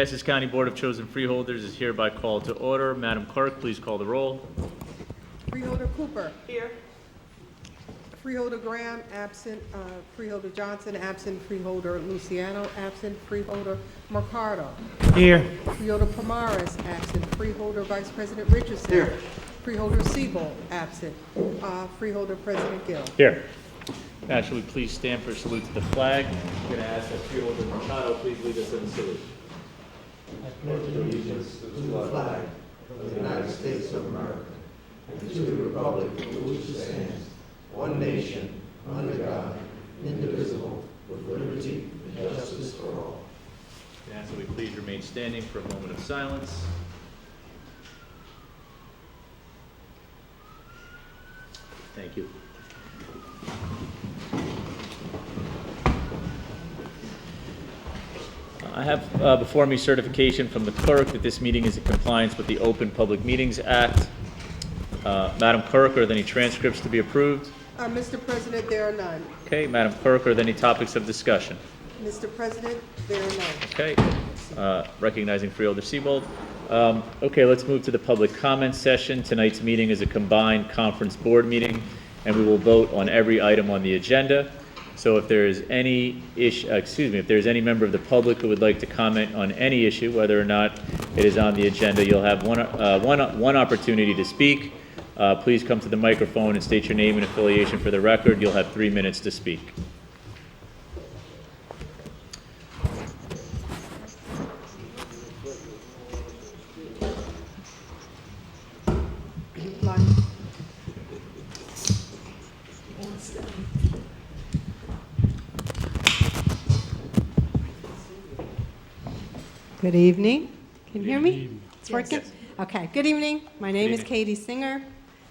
Passes County Board of Chosen Freeholders is hereby called to order. Madam Clerk, please call the roll. Freeholder Cooper. Here. Freeholder Graham, absent. Freeholder Johnson, absent. Freeholder Luciano, absent. Freeholder Mercado. Here. Freeholder Pomares, absent. Freeholder Vice President Richardson. Here. Freeholder Siebel, absent. Freeholder President Gill. Here. Now, shall we please stand for a salute to the flag? I'm going to ask that Freeholder Mercado please lead us in the salute. I pledge allegiance to the flag of the United States of America and to the republic for which it stands, one nation, under God, indivisible, with liberty and justice for all. Now, so we please remain standing for a moment of silence. Thank you. I have before me certification from the clerk that this meeting is in compliance with the Open Public Meetings Act. Madam Clerk, are there any transcripts to be approved? Mr. President, there are none. Okay, Madam Clerk, are there any topics of discussion? Mr. President, there are none. Okay, recognizing Freeholder Siebold. Okay, let's move to the public comment session. Tonight's meeting is a combined conference board meeting, and we will vote on every item on the agenda. So if there is any if there is any member of the public who would like to comment on any issue, whether or not it is on the agenda, you'll have one opportunity to speak. Please come to the microphone and state your name and affiliation for the record. You'll have 3 minutes to speak. Good evening. Can you hear me? It's Yes. working? Okay. Good evening. My name is Katie Singer.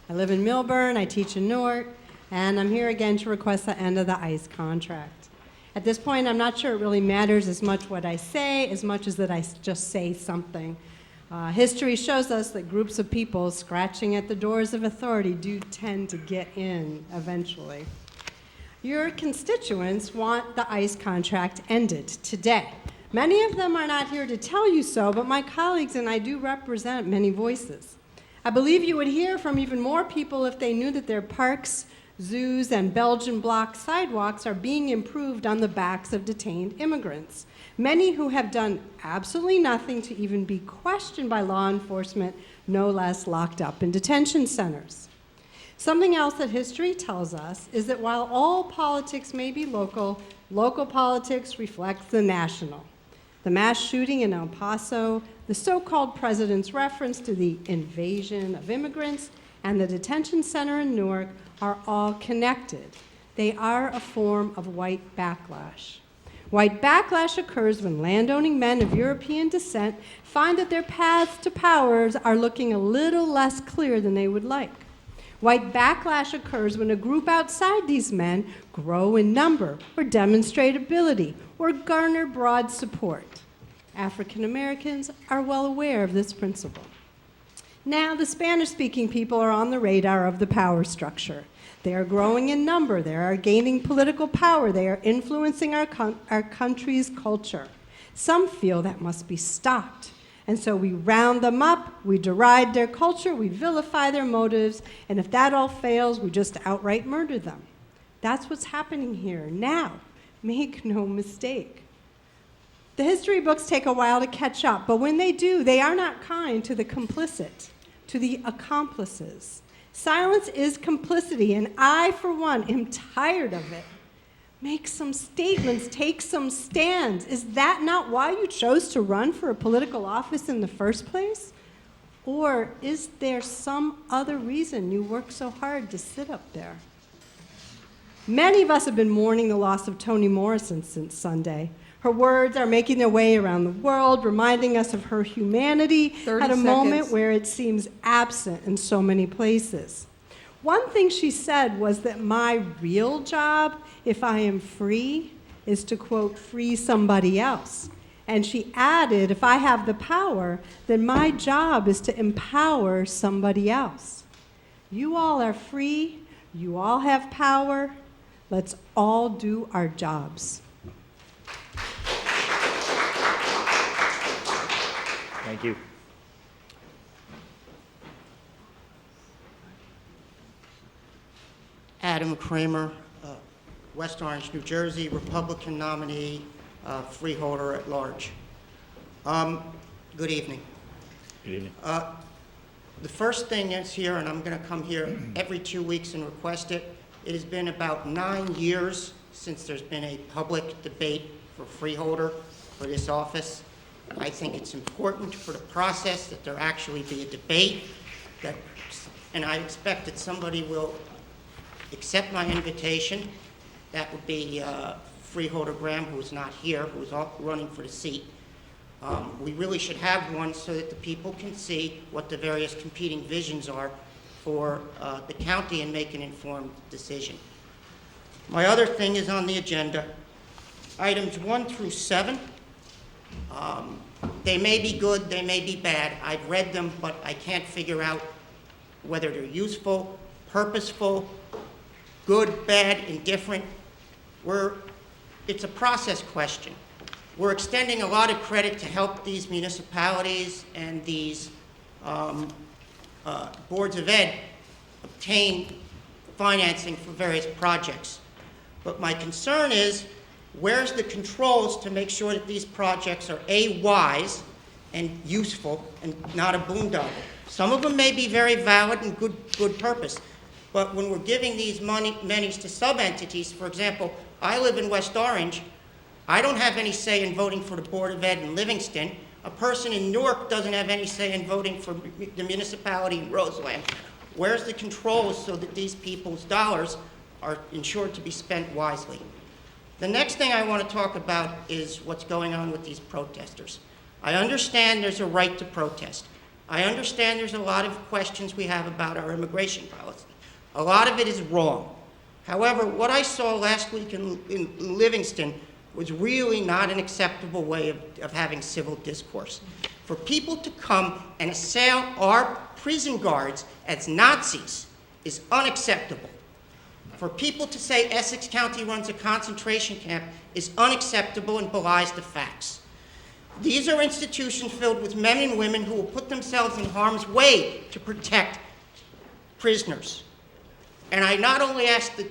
I live in Millburn. I teach in Newark. And I'm here again to request the end of the ICE contract. At this point, I'm not sure it really matters as much what I say, as much as that I just say something. History shows us that groups of people scratching at the doors of authority do tend to get in eventually. Your constituents want the ICE contract ended today. Many of them are not here to tell you so, but my colleagues and I do represent many voices. I believe you would hear from even more people if they knew that their parks, zoos, and Belgian block sidewalks are being improved on the backs of detained immigrants, many who have done absolutely nothing to even be questioned by law enforcement, no less locked up in detention centers. Something else that history tells us is that while all politics may be local, local politics reflects the national. The mass shooting in El Paso, the so-called president's reference to the invasion of immigrants, and the detention center in Newark are all connected. They are a form of white backlash. White backlash occurs when landowning men of European descent find that their paths to powers are looking a little less clear than they would like. White backlash occurs when a group outside these men grow in number or demonstrate ability or garner broad support. African Americans are well aware of this principle. Now, the Spanish-speaking people are on the radar of the power structure. They are growing in number. They are gaining political power. They are influencing our country's culture. Some feel that must be stopped. And so we round them up, we deride their culture, we vilify their motives, and if that all fails, we just outright murder them. That's what's happening here now. Make no mistake. The history books take a while to catch up, but when they do, they are not kind to the complicit, to the accomplices. Silence is complicity, and I, for one, am tired of it. Make some statements, take some stands. Is that not why you chose to run for a political office in the first place? Or is there some other reason you work so hard to sit up there? Many of us have been mourning the loss of Toni Morrison since Sunday. Her words are making their way around the world, reminding us of her humanity at a moment where it seems absent in so many places. One thing she said was that my real job, if I am free, is to, quote, free somebody else. And she added, if I have the power, then my job is to empower somebody else. You all are free. You all have power. Let's all do our jobs. Thank you. Adam Kramer, West Orange, New Jersey, Republican nominee, freeholder at large. Good evening. Good evening. The first thing is here, and I'm going to come here every 2 weeks and request it. It has been about 9 years since there's been a public debate for freeholder for this office. I think it's important for the process that there actually be a debate, and I expect that somebody will accept my invitation. That would be Freeholder Graham, who is not here, who is running for the seat. We really should have one so that the people can see what the various competing visions are for the county and make an informed decision. My other thing is on the agenda. Items 1 through 7. They may be good, they may be bad. I've read them, but I can't figure out whether they're useful, purposeful, good, bad, indifferent. It's a process question. We're extending a lot of credit to help these municipalities and these boards of ed obtain financing for various projects. But my concern is, where's the controls to make sure that these projects are A, wise and useful and not a boondoggle? Some of them may be very valid and good purpose, but when we're giving these monies to sub-entities, for example, I live in West Orange, I don't have any say in voting for the Board of Ed in Livingston. A person in Newark doesn't have any say in voting for the municipality in Roseland. Where's the controls so that these people's dollars are ensured to be spent wisely? The next thing I want to talk about is what's going on with these protesters. I understand there's a right to protest. I understand there's a lot of questions we have about our immigration policy. A lot of it is wrong. However, what I saw last week in Livingston was really not an acceptable way of having civil discourse. For people to come and assail our prison guards as Nazis is unacceptable. For people to say Essex County runs a concentration camp is unacceptable and belies the facts. These are institutions filled with men and women who will put themselves in harm's way to protect prisoners. And I not only ask my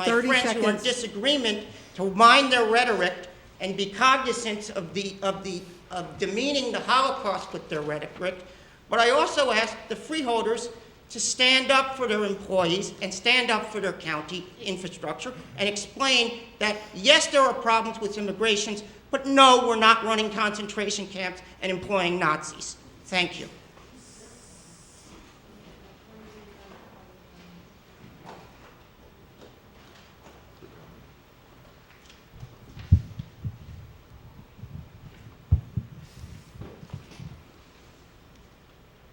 30 friends who are in seconds. disagreement to mind their rhetoric and be cognizant of demeaning the Holocaust with their rhetoric, but I also ask the freeholders to stand up for their employees and stand up for their county infrastructure and explain that, yes, there are problems with immigrations, but no, we're not running concentration camps and employing Nazis. Thank you.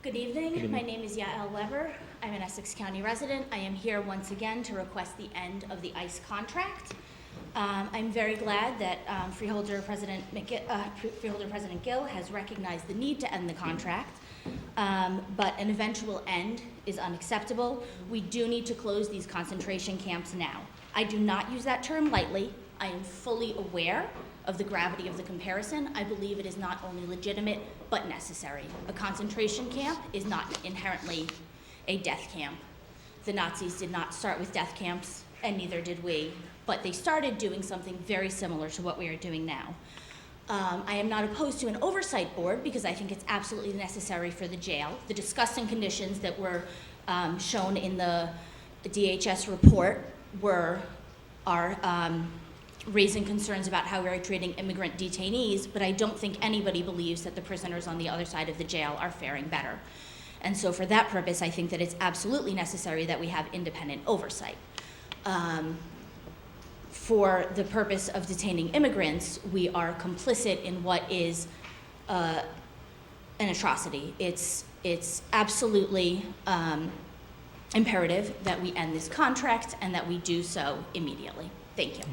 Good evening. My name is Yael Weber. I'm an Essex County resident. I am here once again to request the end of the ICE contract. I'm very glad that Freeholder President Gill has recognized the need to end the contract, but an eventual end is unacceptable. We do need to close these concentration camps now. I do not use that term lightly. I am fully aware of the gravity of the comparison. I believe it is not only legitimate, but necessary. A concentration camp is not inherently a death camp. The Nazis did not start with death camps, and neither did we, but they started doing something very similar to what we are doing now. I am not opposed to an oversight board because I think it's absolutely necessary for the jail. The disgusting conditions that were shown in the DHS report are raising concerns about how we're treating immigrant detainees, but I don't think anybody believes that the prisoners on the other side of the jail are faring better. And so for that purpose, I think that it's absolutely necessary that we have independent oversight. For the purpose of detaining immigrants, we are complicit in what is an atrocity. It's absolutely imperative that we end this contract and that we do so immediately. Thank you.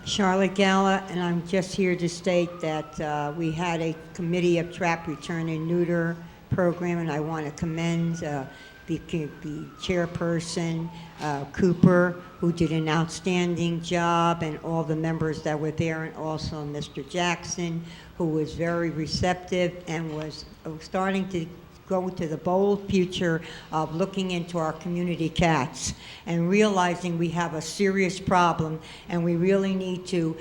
Charlotte Galla, and I'm just here to state that we had a committee of trap return and neuter program, and I want to commend the chairperson, Cooper, who did an outstanding job, and all the members that were there, and also Mr. Jackson, who was very receptive and was starting to go to the bold future of looking into our community cats and realizing we have a serious problem and we really need to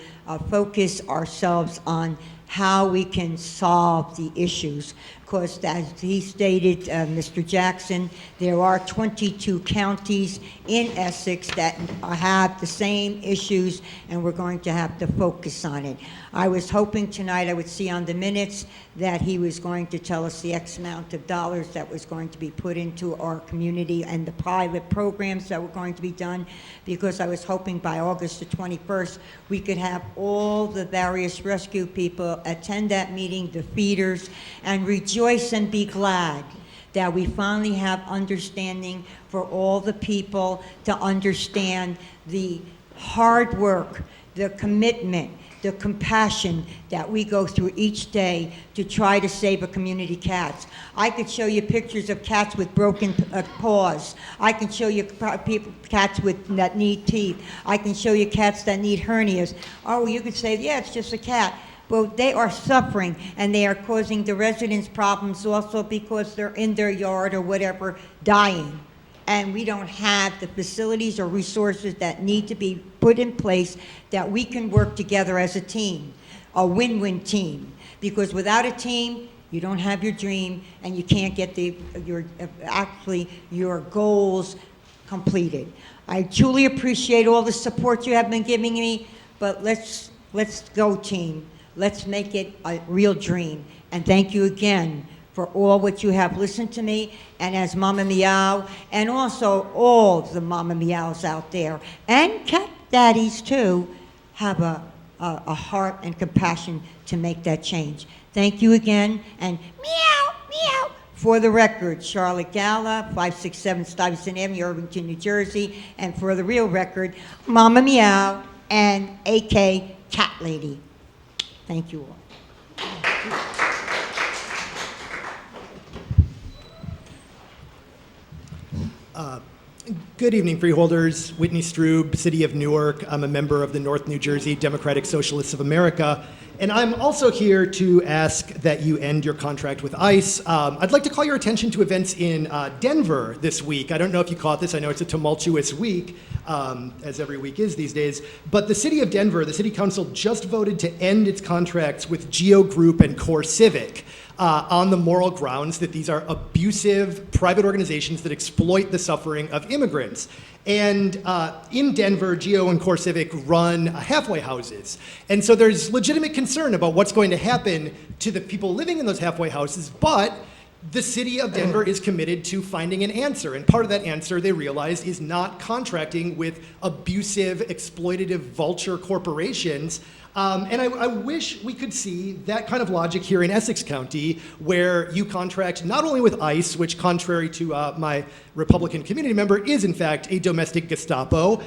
focus ourselves on how we can solve the issues. Because as he stated, Mr. Jackson, there are 22 counties in Essex that have the same issues, and we're going to have to focus on it. I was hoping tonight I would see on the minutes that he was going to tell us the X amount of dollars that was going to be put into our community and the private programs that were going to be done, because I was hoping by August the 21st we could have all the various rescue people attend that meeting, the feeders, and rejoice and be glad that we finally have understanding for all the people to understand the hard work, the commitment, the compassion that we go through each day to try to save a community cats. I could show you pictures of cats with broken paws. I can show you cats that need teeth. I can show you cats that need hernias. Oh, you could say, yeah, it's just a cat. Well, they are suffering, and they are causing the residents problems also because they're in their yard or whatever, dying. And we don't have the facilities or resources that need to be put in place that we can work together as a team, a win-win team. Because without a team, you don't have your dream, and you can't get your goals completed. I truly appreciate all the support you have been giving me, but let's go, team. Let's make it a real dream. And thank you again for all what you have listened to me, and as Mama Meow, and also all the Mama Meows out there, and cat daddies too, have a heart and compassion to make that change. Thank you again, and meow, meow. For the record, Charlotte Gala, 567 Stuyvesant Avenue, Irvington, New Jersey, and for the real record, Mama Meow and AK Cat Lady. Thank you all. Good evening, Freeholders. Whitney Strube, City of Newark. I'm a member of the North New Jersey Democratic Socialists of America. And I'm also here to ask that you end your contract with ICE. I'd like to call your attention to events in Denver this week. I don't know if you caught this. I know it's a tumultuous week, as every week is these days. But the City of Denver, the City Council just voted to end its contracts with Geo Group and Core Civic on the moral grounds that these are abusive private organizations that exploit the suffering of immigrants. And in Denver, Geo and Core Civic run halfway houses. And so there's legitimate concern about what's going to happen to the people living in those halfway houses, but the city of Denver is committed to finding an answer. And part of that answer, they realized, is not contracting with abusive, exploitative vulture corporations. And I wish we could see that kind of logic here in Essex County, where you contract not only with ICE, which contrary to my Republican community member is in fact a domestic Gestapo,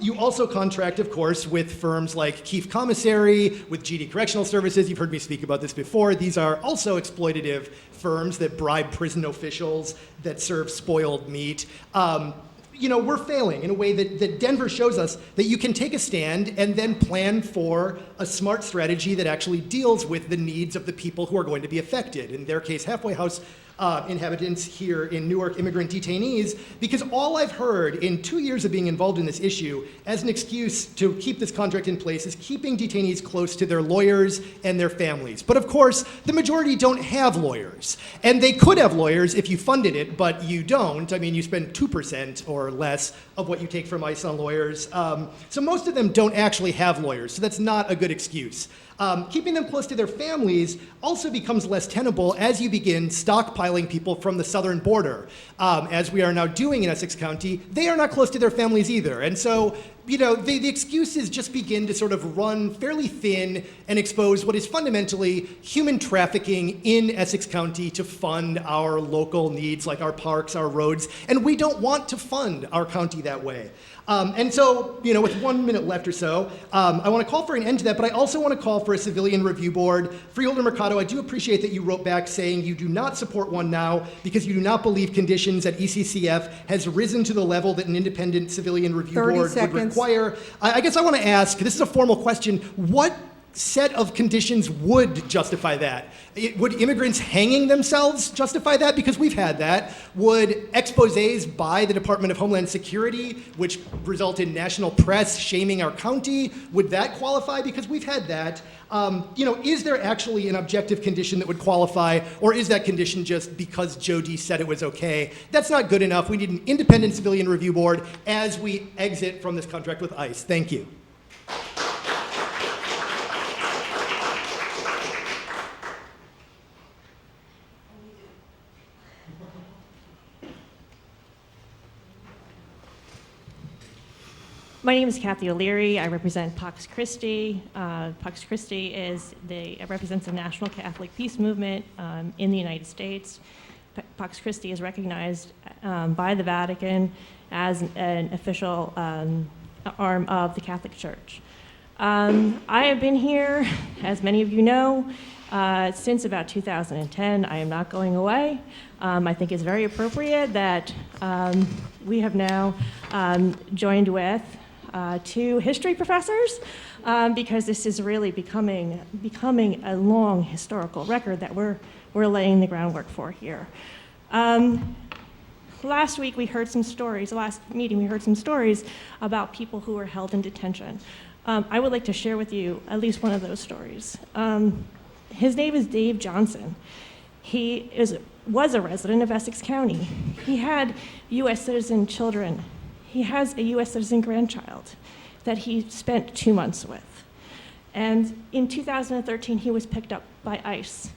you also contract, of course, with firms like Keefe Commissary, with GD Correctional Services. You've heard me speak about this before. These are also exploitative firms that bribe prison officials, that serve spoiled meat. You know, we're failing in a way that Denver shows us that you can take a stand and then plan for a smart strategy that actually deals with the needs of the people who are going to be affected. In their case, halfway house inhabitants here in Newark, immigrant detainees, because all I've heard in 2 years of being involved in this issue as an excuse to keep this contract in place is keeping detainees close to their lawyers and their families. But of course, the majority don't have lawyers. And they could have lawyers if you funded it, but you don't. I mean, you spend 2% or less of what you take from ICE on lawyers. So most of them don't actually have lawyers, so that's not a good excuse. Keeping them close to their families also becomes less tenable as you begin stockpiling people from the southern border. As we are now doing in Essex County, they are not close to their families either. And so, you know, the excuses just begin to sort of run fairly thin and expose what is fundamentally human trafficking in Essex County to fund our local needs like our parks, our roads, and we don't want to fund our county that way. And so, with 1 minute left or so, I want to call for an end to that, but I also want to call for a civilian review board. Freeholder Mercado, I do appreciate that you wrote back saying you do not support one now because you do not believe conditions at ECCF has risen to the level that an independent civilian review 30 board seconds. would require. I guess I want to ask, this is a formal question, what set of conditions would justify that? Would immigrants hanging themselves justify that? Because we've had that. Would exposés by the Department of Homeland Security, which result in national press shaming our county, would that qualify? Because we've had that. Is there actually an objective condition that would qualify, or is that condition just because Jody said it was okay? That's not good enough. We need an independent civilian review board as we exit from this contract with ICE. Thank you. My name is Kathy O'Leary. I represent Pax Christi. Pax Christi represents the National Catholic Peace Movement in the United States. Pax Christi is recognized by the Vatican as an official arm of the Catholic Church. I have been here, as many of you know, since about 2010. I am not going away. I think it's very appropriate that we have now joined with two history professors because this is really becoming a long historical record that we're laying the groundwork for here. Last week we heard some stories, last meeting we heard some stories about people who were held in detention. I would like to share with you at least one of those stories. His name is Dave Johnson. He was a resident of Essex County. He had U.S. citizen children. He has a U.S. citizen grandchild that he spent 2 months with. And in 2013, he was picked up by ICE.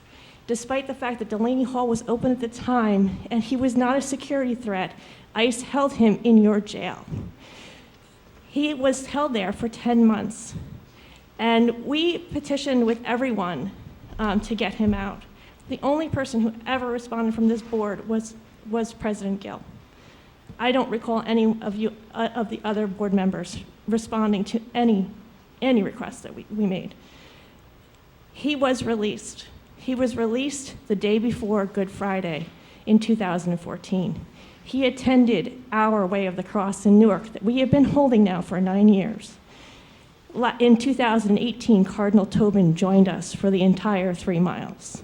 Despite the fact that Delaney Hall was open at the time and he was not a security threat, ICE held him in your jail. He was held there for 10 months. And we petitioned with everyone to get him out. The only person who ever responded from this board was President Gill. I don't recall any of the other board members responding to any requests that we made. He was released. He was released the day before Good Friday in 2014. He attended our Way of the Cross in Newark that we have been holding now for 9 years. In 2018, Cardinal Tobin joined us for the entire 3 miles.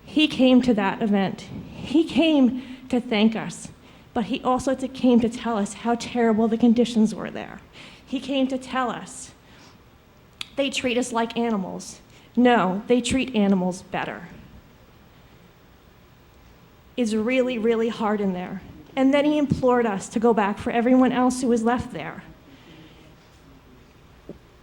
He came to that event. He came to thank us. But he also came to tell us how terrible the conditions were there. He came to tell us they treat us like animals. No, they treat animals better. It's really, really hard in there. And then he implored us to go back for everyone else who was left there.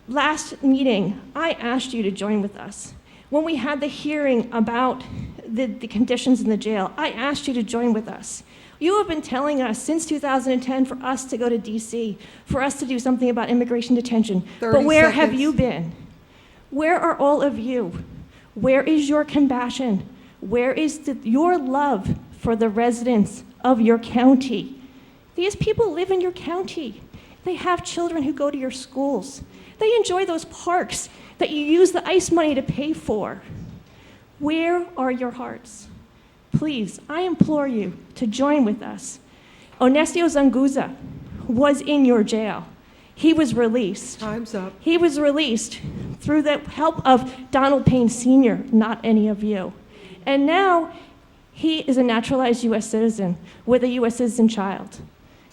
Last meeting, I asked you to join with us. When we had the hearing about the conditions in the jail, I asked you to join with us. You have been telling us since 2010 for us to go to D.C., for us to do something about immigration detention. But where have you been? Where are all of you? Where is your compassion? Where is your love for the residents of your county? These people live in your county. They have children who go to your schools. They enjoy those parks that you use the ICE money to pay for. Where are your hearts? Please, I implore you to join with us. Onestio Zanguza was in your jail. He was released. Time's up. He was released through the help of Donald Payne Sr., not any of you. And now he is a naturalized U.S. citizen with a U.S. citizen child.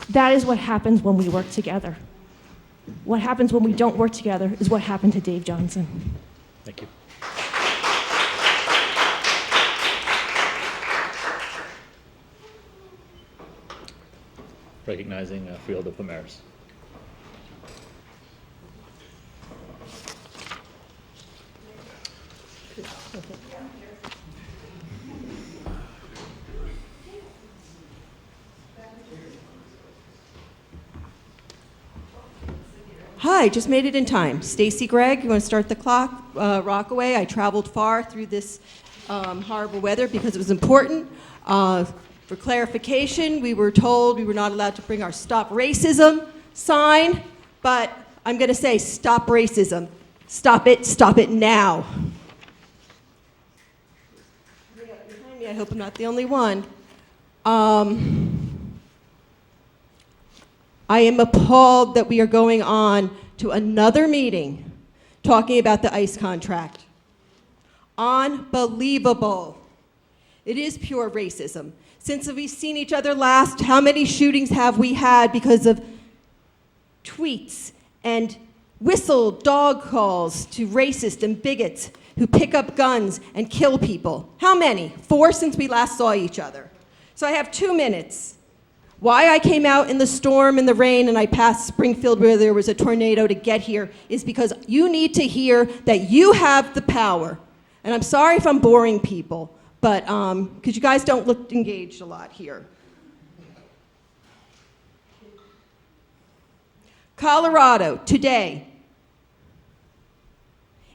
That is what happens when we work together. What happens when we don't work together is what happened to Dave Johnson. Thank you. Recognizing Freeholder Pomeroy. Hi, just made it in time. Stacy Gregg, you want to start the clock? Rockaway. I traveled far through this horrible weather because it was important. For clarification, we were told we were not allowed to bring our Stop Racism sign, but I'm going to say stop racism. Stop it now. Behind me, I hope I'm not the only one. I am appalled that we are going on to another meeting talking about the ICE contract. Unbelievable. It is pure racism. Since we've seen each other last, how many shootings have we had because of tweets and whistle dog calls to racists and bigots who pick up guns and kill people? How many? 4 since we last saw each other. So I have 2 minutes. Why I came out in the storm and the rain and I passed Springfield where there was a tornado to get here is because you need to hear that you have the power. And I'm sorry if I'm boring people, but because you guys don't look engaged a lot here. Colorado, today.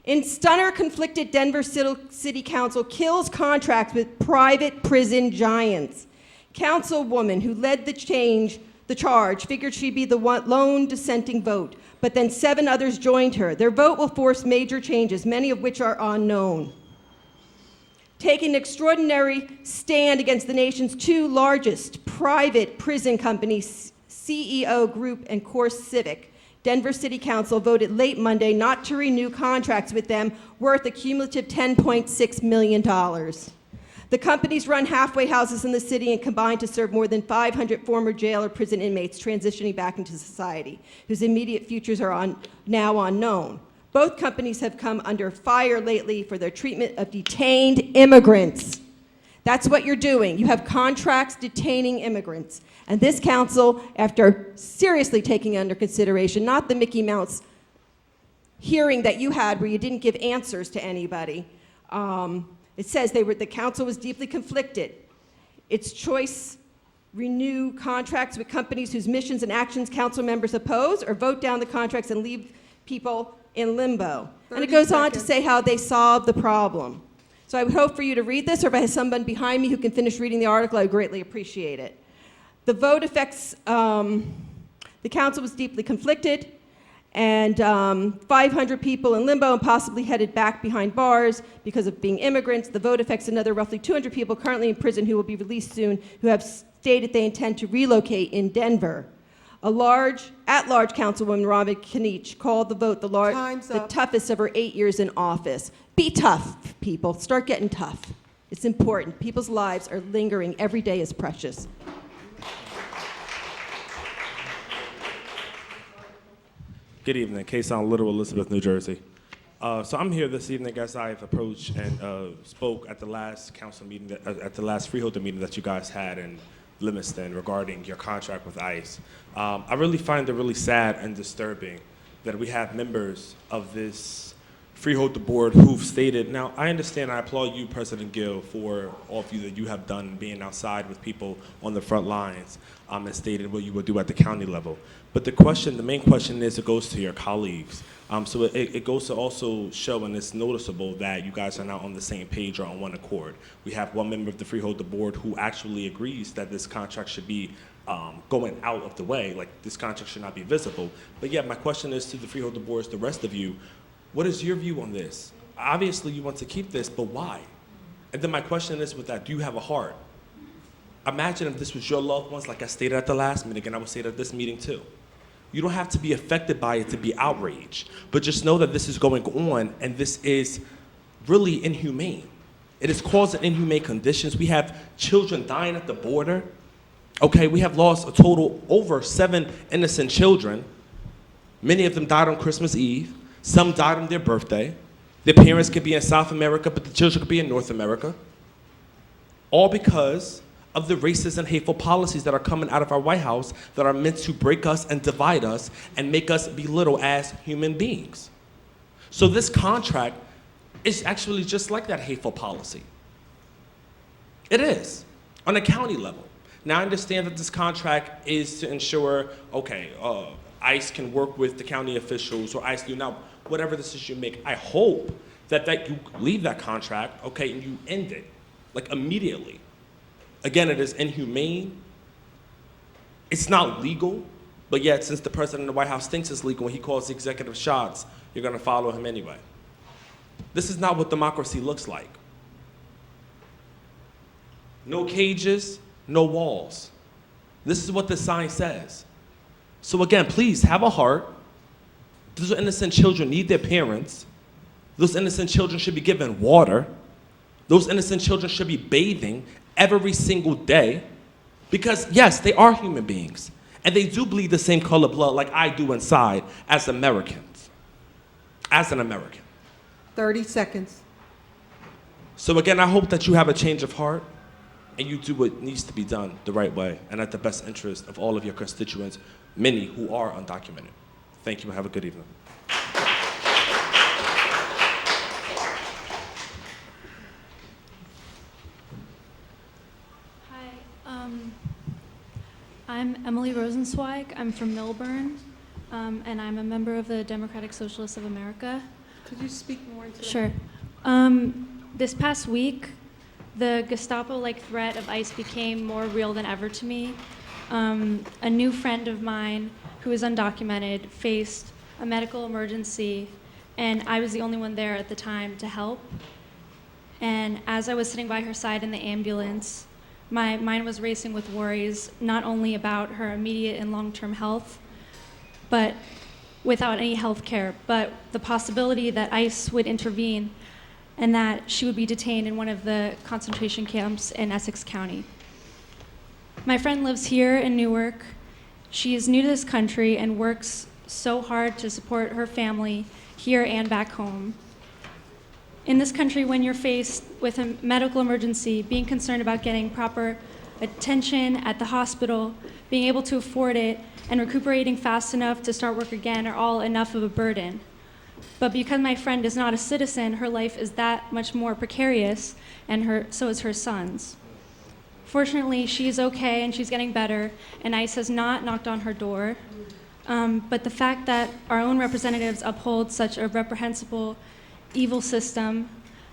In stunner, conflicted Denver City Council kills contracts with private prison giants. Councilwoman who led the charge figured she'd be the lone dissenting vote, but then 7 others joined her. Their vote will force major changes, many of which are unknown. Taking an extraordinary stand against the nation's 2 largest private prison companies, CEO Group and Course Civic, Denver City Council voted late Monday not to renew contracts with them worth a cumulative $10.6 million. The companies run halfway houses in the city and combine to serve more than 500 former jail or prison inmates transitioning back into society, whose immediate futures are now unknown. Both companies have come under fire lately for their treatment of detained immigrants. That's what you're doing. You have contracts detaining immigrants. And this council, after seriously taking under consideration, not the Mickey Mouse hearing that you had where you didn't give answers to anybody, it says the council was deeply conflicted. Its choice renew contracts with companies whose missions and actions council members oppose, or vote down the contracts and leave people in limbo. And it goes on to say how they solved the problem. So I would hope for you to read this, or if I have someone behind me who can finish reading the article, I would greatly appreciate it. The vote affects, the council was deeply conflicted, and 500 people in limbo and possibly headed back behind bars because of being immigrants. The vote affects another roughly 200 people currently in prison who will be released soon, who have stated they intend to relocate in Denver. At-large councilwoman Robin Kinich called the vote the toughest of her 8 years in office. Be tough, people. Start getting tough. It's important. People's lives are lingering. Every day is precious. Good evening. Kason Little, Elizabeth, New Jersey. So I'm here this evening as I've approached and spoke at the last council meeting, at the last Freeholder meeting that you guys had in Livingston regarding your contract with ICE. I really find it really sad and disturbing that we have members of this Freeholder board who've stated, now I understand, I applaud you, President Gill, for all of you that you have done being outside with people on the front lines and stated what you would do at the county level. But the main question is, it goes to your colleagues. So it goes to also show, and it's noticeable that you guys are not on the same page or on one accord. We have one member of the Freeholder board who actually agrees that this contract should be going out of the way, like this contract should not be visible. But yeah, my question is to the Freeholder boards, the rest of you, what is your view on this? Obviously you want to keep this, but why? And then my question is with that, do you have a heart? Imagine if this was your loved ones, like I stated at the last meeting, and I will say it at this meeting too. You don't have to be affected by it to be outraged, but just know that this is going on and this is really inhumane. It is causing inhumane conditions. We have children dying at the border. Okay, we have lost a total over 7 innocent children. Many of them died on Christmas Eve. Some died on their birthday. Their parents could be in South America, but the children could be in North America. All because of the racist and hateful policies that are coming out of our White House that are meant to break us and divide us and make us belittle as human beings. So this contract is actually just like that hateful policy. It is, on a county level. Now I understand that this contract is to ensure, okay, ICE can work with the county officials, or ICE do now, whatever decision you make. I hope that you leave that contract, okay, and you end it, like immediately. Again, it is inhumane. It's not legal. But yet, since the president of the White House thinks it's legal when he calls the executive shots, you're going to follow him anyway. This is not what democracy looks like. No cages, no walls. This is what the sign says. So again, please have a heart. Those innocent children need their parents. Those innocent children should be given water. Those innocent children should be bathing every single day. Because yes, they are human beings. And they do bleed the same color blood like I do inside as Americans. As an American. 30 seconds. So again, I hope that you have a change of heart and you do what needs to be done the right way and at the best interest of all of your constituents, many who are undocumented. Thank you and have a good evening. Hi, I'm Emily Rosenzweig. I'm from Milburn, and I'm a member of the Democratic Socialists of America. Could you speak more into that? Sure. This past week, the Gestapo-like threat of ICE became more real than ever to me. A new friend of mine who is undocumented faced a medical emergency, and I was the only one there at the time to help. And as I was sitting by her side in the ambulance, my mind was racing with worries, not only about her immediate and long-term health, but without any health care, but the possibility that ICE would intervene and that she would be detained in one of the concentration camps in Essex County. My friend lives here in Newark. She is new to this country and works so hard to support her family here and back home. In this country, when you're faced with a medical emergency, being concerned about getting proper attention at the hospital, being able to afford it, and recuperating fast enough to start work again are all enough of a burden. But because my friend is not a citizen, her life is that much more precarious, and so is her son's. Fortunately, she's okay and she's getting better, and ICE has not knocked on her door. But the fact that our own representatives uphold such a reprehensible, evil system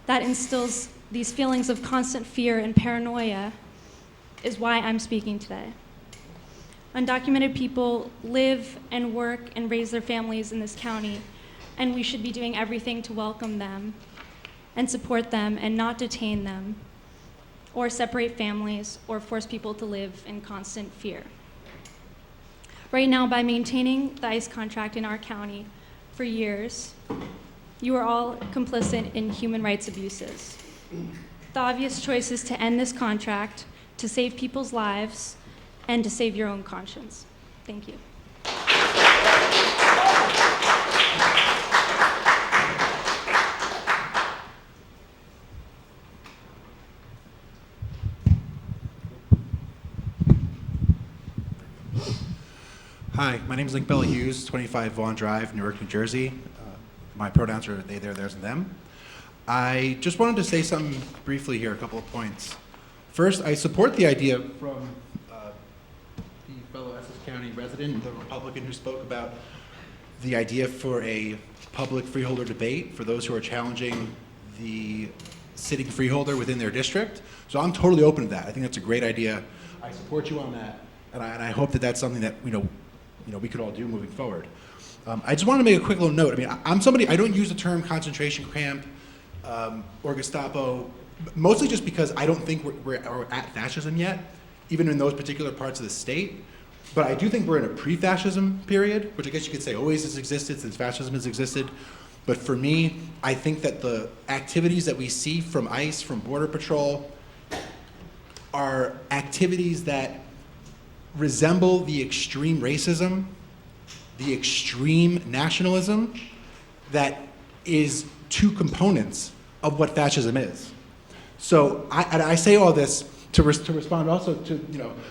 that instills these feelings of constant fear and paranoia is why I'm speaking today. Undocumented people live and work and raise their families in this county, and we should be doing everything to welcome them and support them and not detain them or separate families or force people to live in constant fear. Right now, by maintaining the ICE contract in our county for years, you are all complicit in human rights abuses. The obvious choice is to end this contract, to save people's lives, and to save your own conscience. Thank you. Hi, my name is Link Bella Hughes, 25 Vaughan Drive, Newark, New Jersey. My pronouns are they, their, theirs, and them. I just wanted to say something briefly here, a couple of points. First, I support the idea from the fellow Essex County resident, the Republican who spoke about the idea for a public freeholder debate for those who are challenging the sitting freeholder within their district. So I'm totally open to that. I think that's a great idea. I support you on that, and I hope that that's something that we could all do moving forward. I just wanted to make a quick little note. I mean, I'm somebody, I don't use the term concentration camp or Gestapo, mostly just because I don't think we're at fascism yet, even in those particular parts of the state. But I do think we're in a pre-fascism period, which I guess you could say always has existed since fascism has existed. But for me, I think that the activities that we see from ICE, from Border Patrol, are activities that resemble the extreme racism, the extreme nationalism that is two components of what fascism is. So I say all this to respond also to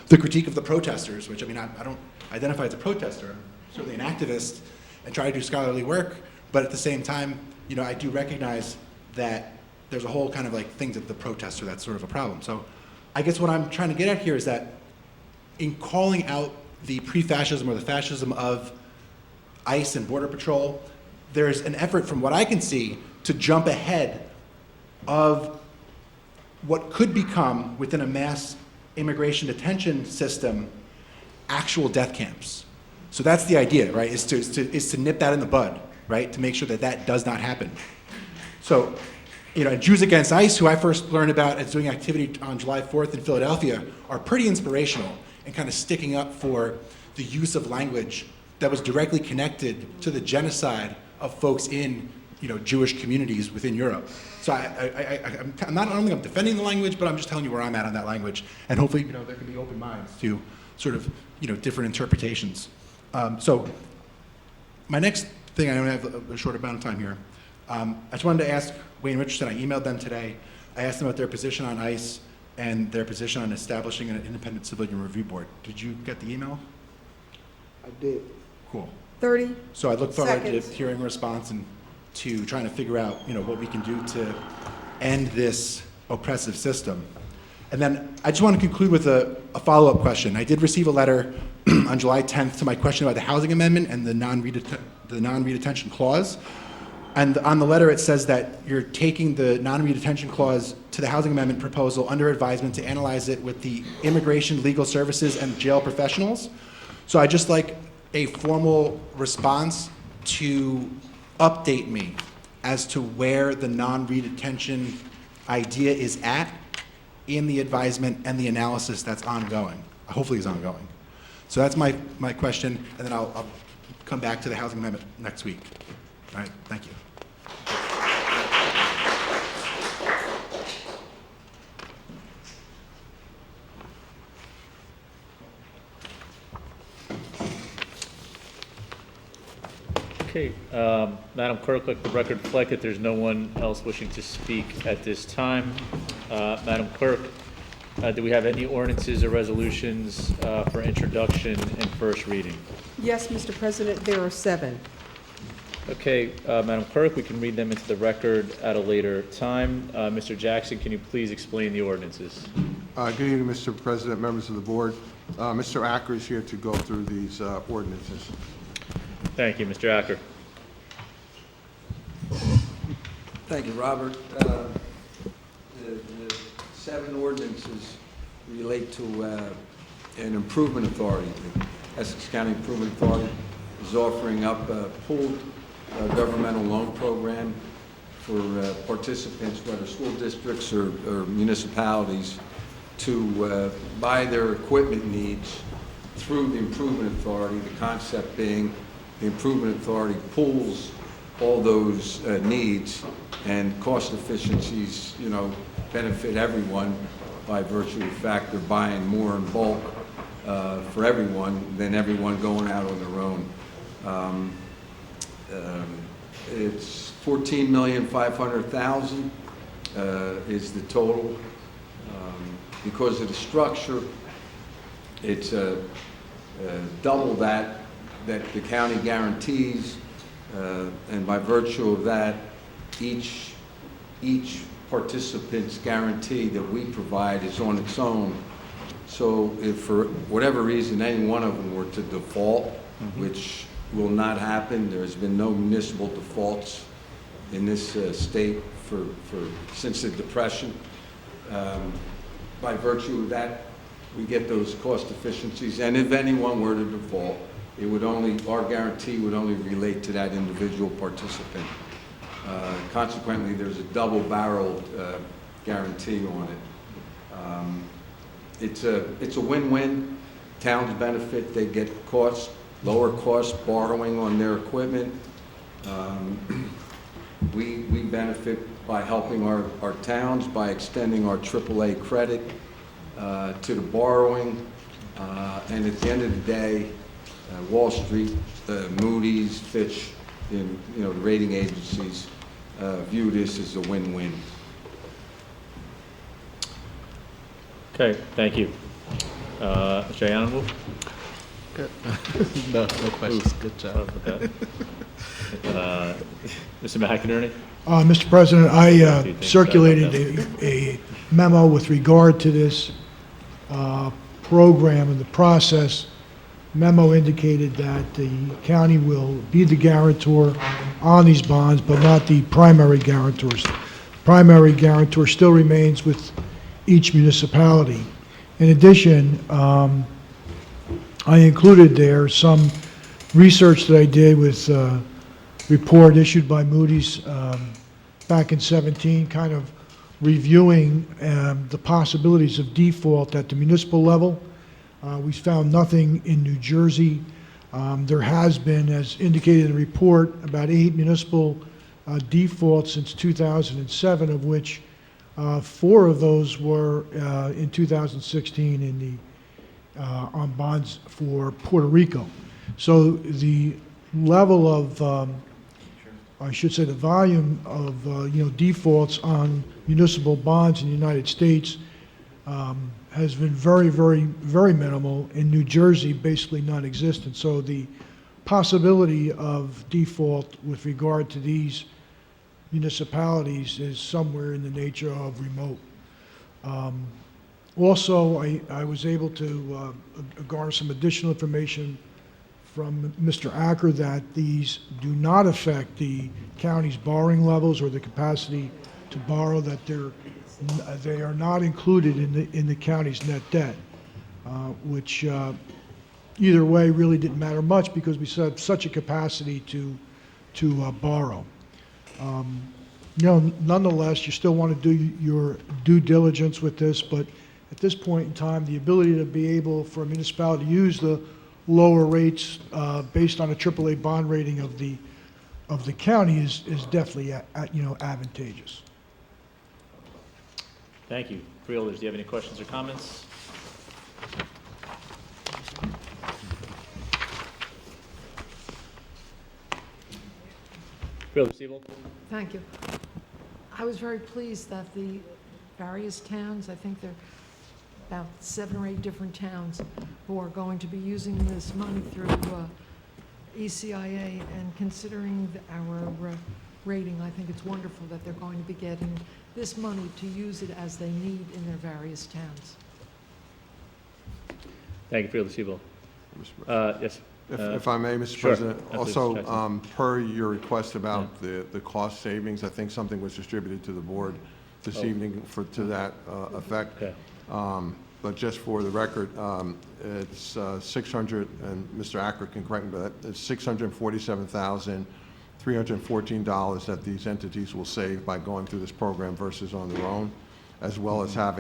the critique of the protesters, which I don't identify as a protester. I'm certainly an activist and try to do scholarly work, but at the same time, I do recognize that there's a whole kind of things of the protester that's sort of a problem. So I guess what I'm trying to get at here is that in calling out the pre-fascism or the fascism of ICE and Border Patrol, there's an effort from what I can see to jump ahead of what could become, within a mass immigration detention system, actual death camps. So that's the idea, right, is to nip that in the bud, right, to make sure that that does not happen. So, Jews Against ICE, who I first learned about as doing activity on July 4th in Philadelphia, are pretty inspirational in kind of sticking up for the use of language that was directly connected to the genocide of folks in, Jewish communities within Europe. So I'm not, I don't think I'm defending the language, but I'm just telling you where I'm at on that language, and hopefully, there can be open minds to sort of, different interpretations. So my next thing, I only have a short amount of time here. I just wanted to ask Wayne Richardson, I emailed them today. I asked them about their position on ICE and their position on establishing an independent civilian review board. Did you get the email? I did. Cool. 30 So I look forward seconds. to hearing a response and to trying to figure out, what we can do to end this oppressive system. And then I just want to conclude with a follow-up question. I did receive a letter on July 10th to my question about the housing amendment and the non-redetention clause. And on the letter, it says that you're taking the non-redetention clause to the housing amendment proposal under advisement to analyze it with the immigration, legal services, and jail professionals. So I'd just like a formal response to update me as to where the non-redetention idea is at in the advisement and the analysis that's ongoing, hopefully is ongoing. So that's my question, and then I'll come back to the housing amendment next week. All right, thank you. Okay, Madam Clerk, let the record reflect that there's no one else wishing to speak at this time. Madam Clerk, do we have any ordinances or resolutions for introduction and first reading? Yes, Mr. President, there are 7. Okay, Madam Clerk, we can read them into the record at a later time. Mr. Jackson, can you please explain the ordinances? Good evening, Mr. President, members of the board. Mr. Acker is here to go through these ordinances. Thank you, Mr. Acker. Thank you, Robert. The 7 ordinances relate to an improvement authority. The Essex County Improvement Authority is offering up a pooled governmental loan program for participants, whether school districts or municipalities, to buy their equipment needs through the Improvement Authority, the concept being the Improvement Authority pools all those needs, and cost efficiencies, benefit everyone by virtue of the fact they're buying more in bulk for everyone than everyone going out on their own. It's $14,500,000 is the total. Because of the structure, it's double that the county guarantees, and by virtue of that, each participant's guarantee that we provide is on its own. So if for whatever reason any one of them were to default, which will not happen, there's been no municipal defaults in this state since the Depression. By virtue of that, we get those cost efficiencies, and if anyone were to default, our guarantee would only relate to that individual participant. Consequently, there's a double-barreled guarantee on it. It's a win-win. Towns benefit; they get lower cost borrowing on their equipment. We benefit by helping our towns by extending our AAA credit to the borrowing, and at the end of the day, Wall Street, Moody's, Fitch, the rating agencies view this as a win-win. Okay, thank you. Mr. Yanovu? No questions. Good job. Okay. Mr. McInerney? Mr. President, I circulated a memo with regard to this program and the process. Memo indicated that the county will be the guarantor on these bonds, but not the primary guarantors. Primary guarantor still remains with each municipality. In addition, I included there some research that I did with report issued by Moody's back in 17, kind of reviewing the possibilities of default at the municipal level. We found nothing in New Jersey. There has been, as indicated in the report, about 8 municipal defaults since 2007, of which 4 of those were in 2016 in the on bonds for Puerto Rico. So the level of, I should say, the volume of defaults on municipal bonds in the United States has been very, very, very minimal. In New Jersey, basically non-existent. So the possibility of default with regard to these municipalities is somewhere in the nature of remote. Also, I was able to garner some additional information from Mr. Acker that these do not affect the county's borrowing levels or the capacity to borrow, that they are not included in the county's net debt, which either way really didn't matter much because we have such a capacity to borrow. Nonetheless, you still want to do your due diligence with this, but at this point in time, the ability to be able for a municipality to use the lower rates based on a AAA bond rating of the county is definitely advantageous. Thank you. Freeholders, do you have any questions or comments? Freeholder Siebel? Thank you. I was very pleased that the various towns, I think there are about 7 or 8 different towns who are going to be using this money through ECIA, and considering our rating, I think it's wonderful that they're going to be getting this money to use it as they need in their various towns. Thank you, Freeholder Siebel. Yes. If I may, Mr. Sure. President, also, Jackson. per your request about the cost savings, I think something was distributed to the board this evening to that effect. Okay. But just for the record, it's 600, and Mr. Acker can correct me, but it's $647,314 that these entities will save by going through this program versus on their own, as well as not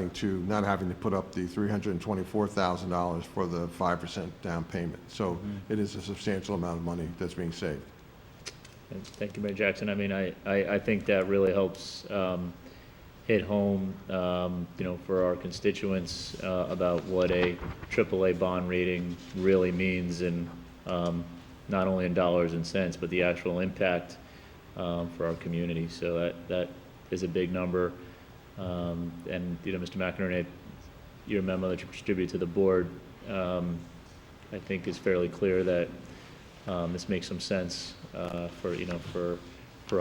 having to put up the $324,000 for the 5% down payment. So it is a substantial amount of money that's being saved. Thank you, Mayor Jackson. I mean, I think that really helps hit home, for our constituents about what a AAA bond rating really means, and not only in dollars and cents, but the actual impact for our community. So that is a big number. And Mr. McInerney, your memo that you distributed to the board, I think is fairly clear that this makes some sense for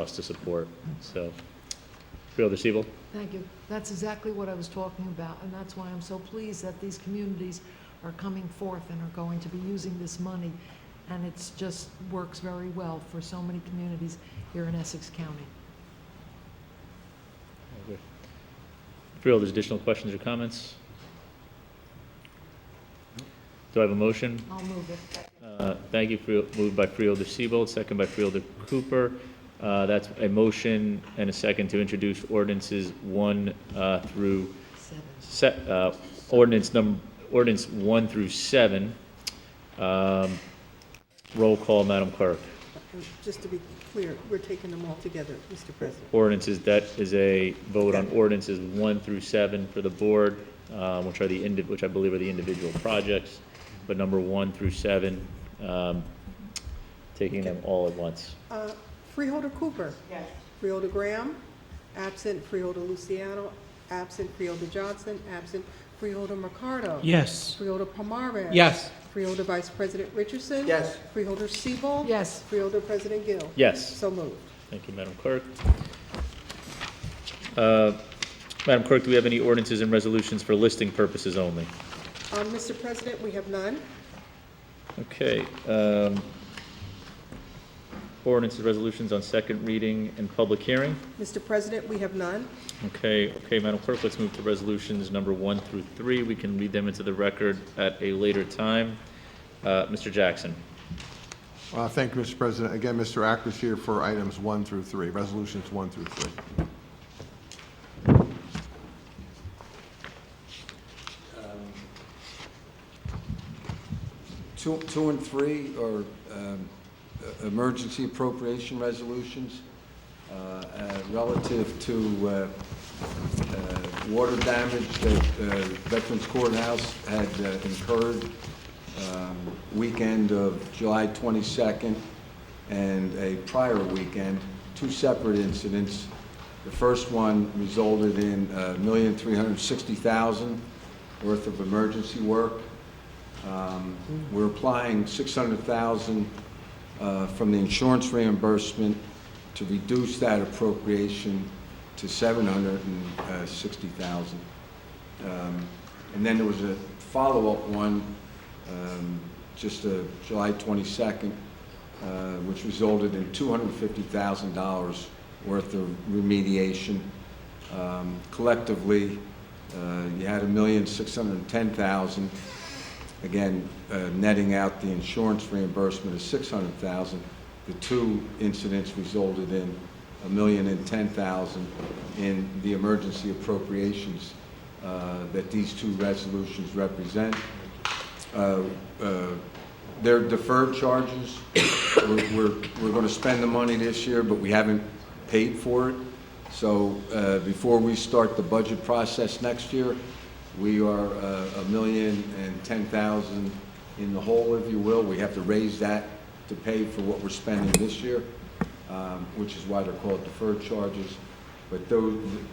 us to support. So, Freeholder Siebel. Thank you. That's exactly what I was talking about, and that's why I'm so pleased that these communities are coming forth and are going to be using this money, and it just works very well for so many communities here in Essex County. Freeholders, additional questions or comments? Do I have a motion? I'll move it. Thank you. Moved by Freeholder Siebel, second by Freeholder Cooper. That's a motion and a second to introduce ordinances 1 through 7. Ordinance 1 through 7. Roll call, Madam Clerk. Just to be clear, we're taking them all together, Mr. President. Ordinances, that is a vote on ordinances 1 through 7 for the board, which I believe are the individual projects, but number 1 through 7, taking them all at once. Freeholder Cooper. Yes. Freeholder Graham. Absent. Freeholder Luciano. Absent. Freeholder Johnson. Absent. Freeholder Mercado. Yes. Freeholder Pomarez. Yes. Freeholder Vice President Richardson. Yes. Freeholder Siebel. Yes. Freeholder President Gill. Yes. So moved. Thank you, Madam Clerk. Madam Clerk, do we have any ordinances and resolutions for listing purposes only? Mr. President, we have none. Okay. Ordinances, resolutions on second reading and public hearing. Mr. President, we have none. Okay, Madam Clerk, let's move to resolutions number 1 through 3. We can read them into the record at a later time. Mr. Jackson. Thank you, Mr. President. Again, Mr. Ackers here for items 1 through 3, resolutions 1 through 3. Two and 3 are emergency appropriation resolutions relative to water damage that Veterans Courthouse had incurred weekend of July 22nd and a prior weekend, 2 separate incidents. The first one resulted in $1,360,000 worth of emergency work. We're applying $600,000 from the insurance reimbursement to reduce that appropriation to $760,000. And then there was a follow-up one, just July 22nd, which resulted in $250,000 worth of remediation. Collectively, you had $1,610,000. Again, netting out the insurance reimbursement of $600,000. The 2 incidents resulted in $1,010,000 in the emergency appropriations that these 2 resolutions represent. They're deferred charges. We're going to spend the money this year, but we haven't paid for it. So before we start the budget process next year, we are $1,010,000 in the hole, if you will. We have to raise that to pay for what we're spending this year, which is why they're called deferred charges. But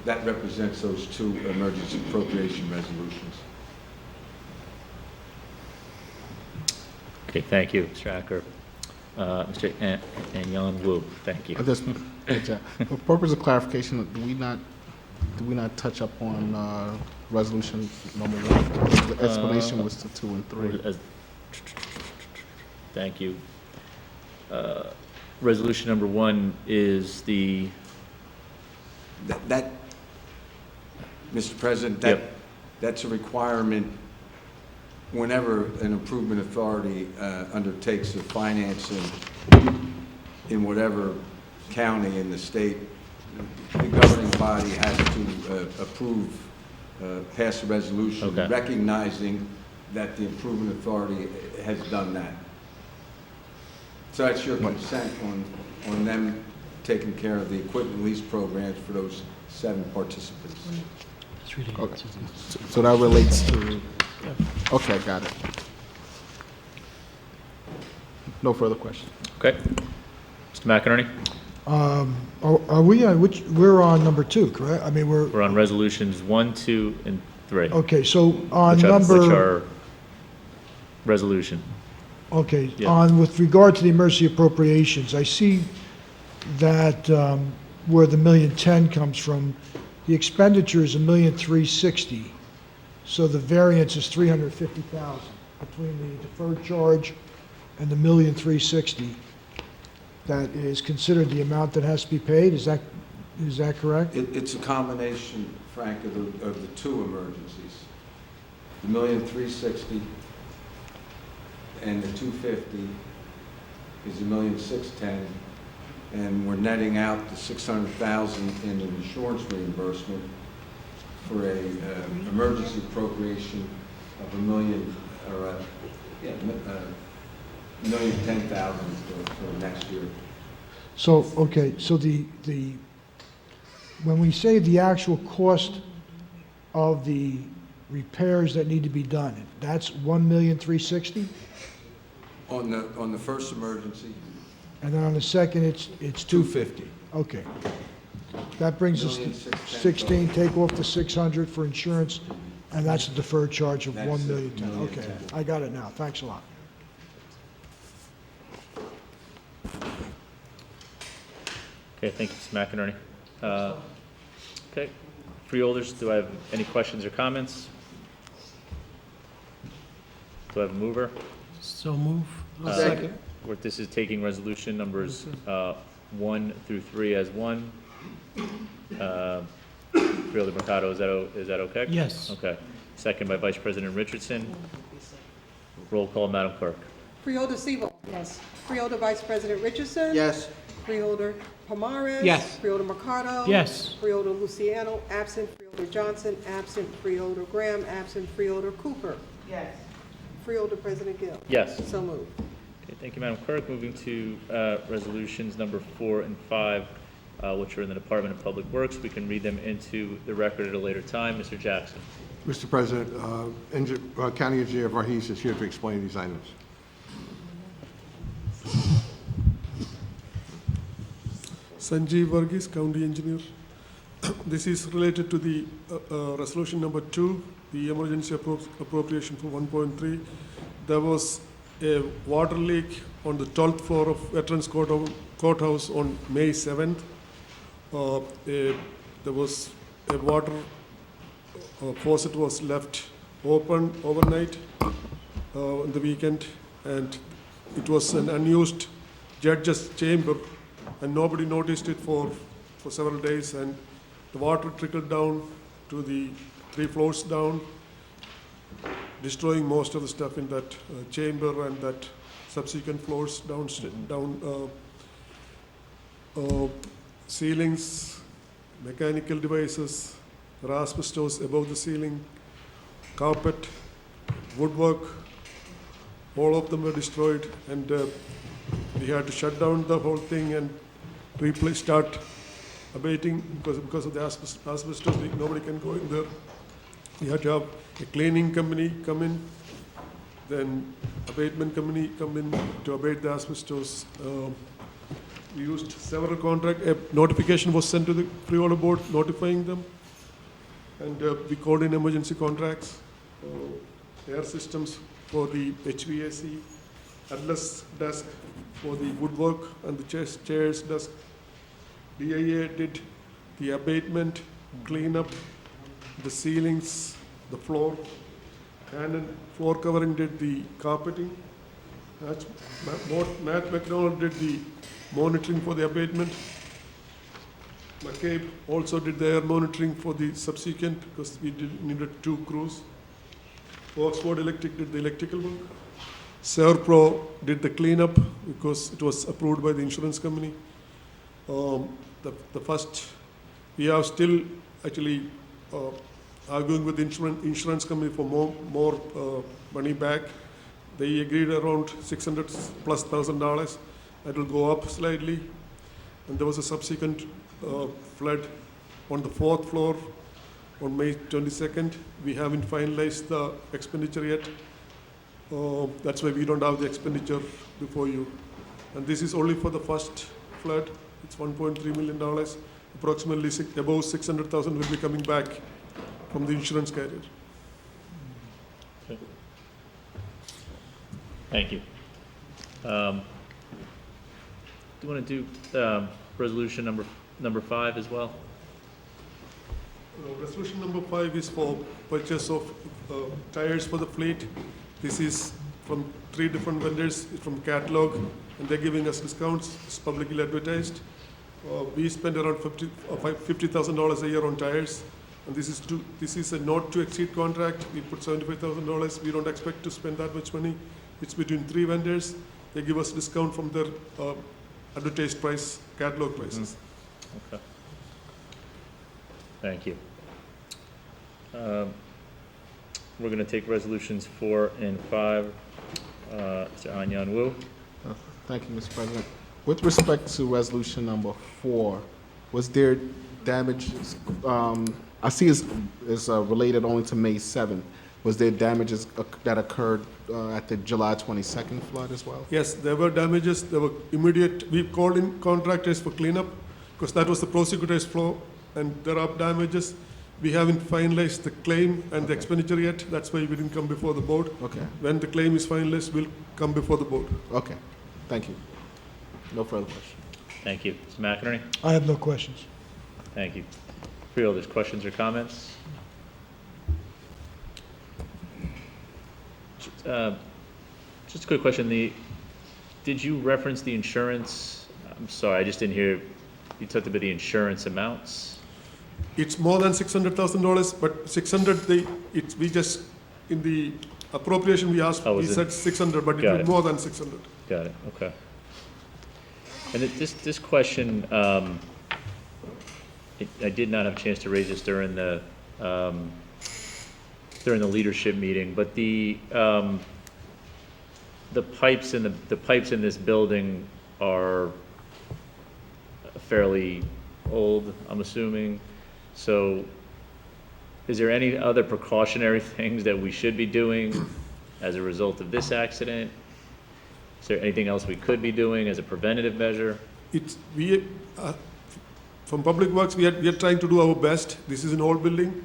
that represents those 2 emergency appropriation resolutions. Okay, thank you, Mr. Acker. Mr. Yan Wu, thank you. Just, for purpose of clarification, do we not touch up on resolution number 1? The explanation was to 2 and 3. Thank you. Resolution number 1 is the... That Mr. President, that's a requirement whenever an improvement authority undertakes the financing in whatever county in the state. The governing body has to pass a resolution recognizing that the improvement authority has done that. So that's your consent on them taking care of the equipment lease programs for those 7 participants. Okay. So that relates to, okay, got it. No further questions. Okay. Mr. McInerney? Are we on we're on number 2, correct? I mean, We're on resolutions 1, 2, and 3. Okay, so on which number... are resolution. Okay, Yeah. with regard to the emergency appropriations, I see that where the $1,010,000 comes from, the expenditure is $1,360,000. So the variance is $350,000 between the deferred charge and the $1,360,000. That is considered the amount that has to be paid. Is that correct? It's a combination, Frank, of the 2 emergencies. The $1,360,000 and the $250,000 is $1,610,000, and we're netting out the $600,000 in the insurance reimbursement for a emergency appropriation of $1,010,000 for next year. So, okay, so when we say the actual cost of the repairs that need to be done, that's $1,360,000? On the first emergency, And then on the second, it's $250,000. Okay. That brings us to 16, take off the 600 for insurance, and that's a deferred charge of That's $1,010,000. Okay, I got it now. Thanks a lot. Okay, thank you, Mr. McInerney. Okay, freeholders, do I have any questions or comments? Do I have a mover? So move. Second. This is taking resolution numbers 1 through 3 as one. Freeholder Mercado, is that okay? Yes. Okay. Second by Vice President Richardson. Roll call, Madam Clerk. Freeholder Siebel. Yes. Freeholder Vice President Richardson? Yes. Freeholder Pomares? Yes. Freeholder Mercado? Yes. Freeholder Luciano, absent. Freeholder Johnson, absent. Freeholder Graham, absent. Freeholder Cooper? Yes. Freeholder President Gill? Yes. So moved. Okay, thank you, Madam Clerk. Moving to resolutions number 4 and 5, which are in the Department of Public Works. We can read them into the record at a later time. Mr. Jackson. Mr. President, County Engineer Varghese is here to explain these items. Sanjeev Varghese, County Engineer. This is related to the resolution number 2, the emergency appropriation for 1.3. There was a water leak on the 12th floor of Veterans Courthouse on May 7th. There was a water faucet was left open overnight on the weekend, and it was an unused judge's chamber, and nobody noticed it for several days, and the water trickled down to the 3 floors down, destroying most of the stuff in that chamber and that subsequent floors down ceilings, mechanical devices, there are asbestos above the ceiling, carpet, woodwork, all of them were destroyed, and we had to shut down the whole thing and start abating because of the asbestos leak. Nobody can go in there. We had to have a cleaning company come in, then abatement company come in to abate the asbestos. We used several contracts. A notification was sent to the Freeholder Board notifying them, and we called in emergency contracts, air systems for the HVAC, Atlas desk for the woodwork and the chairs desk. DIA did the abatement, cleanup, the ceilings, the floor, and floor covering did the carpeting. Matt McDonald did the monitoring for the abatement. McCabe also did the air monitoring for the subsequent because we needed 2 crews. Oxford Electric did the electrical work. Servpro did the cleanup because it was approved by the insurance company. The first, we are still actually arguing with the insurance company for more money back. They agreed around $600,000+. That will go up slightly. And there was a subsequent flood on the 4th floor on May 22nd. We haven't finalized the expenditure yet. That's why we don't have the expenditure before you. And this is only for the first flood. It's $1.3 million. Approximately above $600,000 will be coming back from the insurance carrier. Okay. Thank you. Do you want to do resolution number 5 as well? Resolution number 5 is for purchase of tires for the fleet. This is from 3 different vendors from catalog, and they're giving us discounts. It's publicly advertised. We spend around $50,000 a year on tires, and this is a not to exceed contract. We put $75,000. We don't expect to spend that much money. It's between 3 vendors. They give us discount from their advertised price, catalog prices. Okay. Thank you. We're going to take resolutions 4 and 5. Mr. Anyan Wu. Thank you, Mr. President. With respect to resolution number 4, was there damages? I see it's related only to May 7th. Was there damages that occurred at the July 22nd flood as well? Yes, there were damages. There were immediate. We called in contractors for cleanup because that was the prosecutor's flow, and there are damages. We haven't finalized the claim and the expenditure yet. That's why we didn't come before the board. Okay. When the claim is finalized, we'll come before the board. Okay. Thank you. No further questions. Thank you. Mr. McInerney? I have no questions. Thank you. Freeholders, questions or comments? Just a quick question. Did you reference the insurance? I'm sorry, I just didn't hear. You talked about the insurance amounts. It's more than $600,000, but 600. We just in the appropriation we asked. We said 600, but it was more than 600. Got it, okay. And this question, I did not have a chance to raise this during the leadership meeting, but the pipes in the pipes in this building are fairly old, I'm assuming. So is there any other precautionary things that we should be doing as a result of this accident? Is there anything else we could be doing as a preventative measure? From Public Works, we are trying to do our best. This is an old building.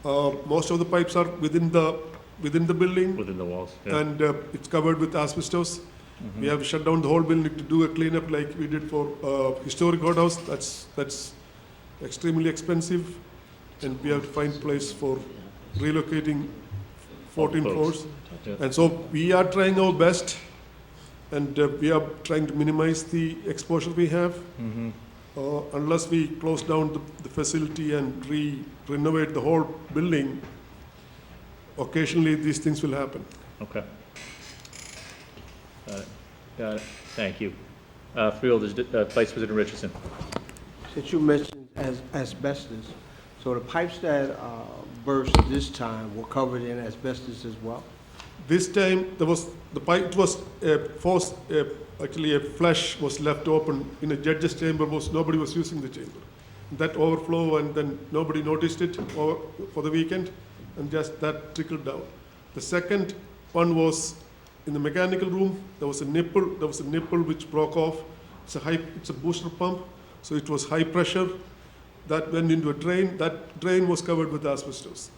Most of the pipes are within the building. Within the walls, yeah. And it's covered with asbestos. Mhm. We have shut down the whole building to do a cleanup like we did for historic courthouse. That's extremely expensive, and we have to find place for relocating 14 floors. Yeah. And so we are trying our best, and we are trying to minimize the exposure we have. Mhm. Unless we close down the facility and renovate the whole building, occasionally these things will happen. Okay. Got it. Thank you. Freeholders, Vice President Richardson. Since you mentioned asbestos, so the pipes that burst this time were covered in asbestos as well? This time, there was, the pipe, it was actually a flush was left open in a judge's chamber, nobody was using the chamber. That overflow, and then nobody noticed it for the weekend, and just that trickled down. The second one was in the mechanical room. There was a nipple which broke off. It's a booster pump, so it was high pressure. That went into a drain. That drain was covered with asbestos.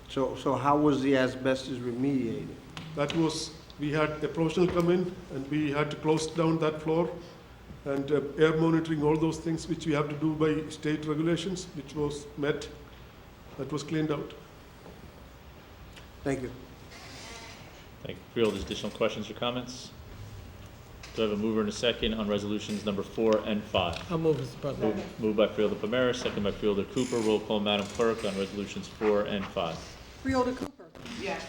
So how was the asbestos remediated? That was, we had a professional come in, and we had to close down that floor, and air monitoring, all those things which we have to do by state regulations, which was met. That was cleaned out. Thank you. Thank you. Freeholders, additional questions or comments? Do I have a mover and a second on resolutions number 4 and 5? I'll move, Mr. President. Moved by Freeholder Palmer, second by Freeholder Cooper. Roll call, Madam Clerk, on resolutions 4 and 5. Freeholder Cooper. Yes.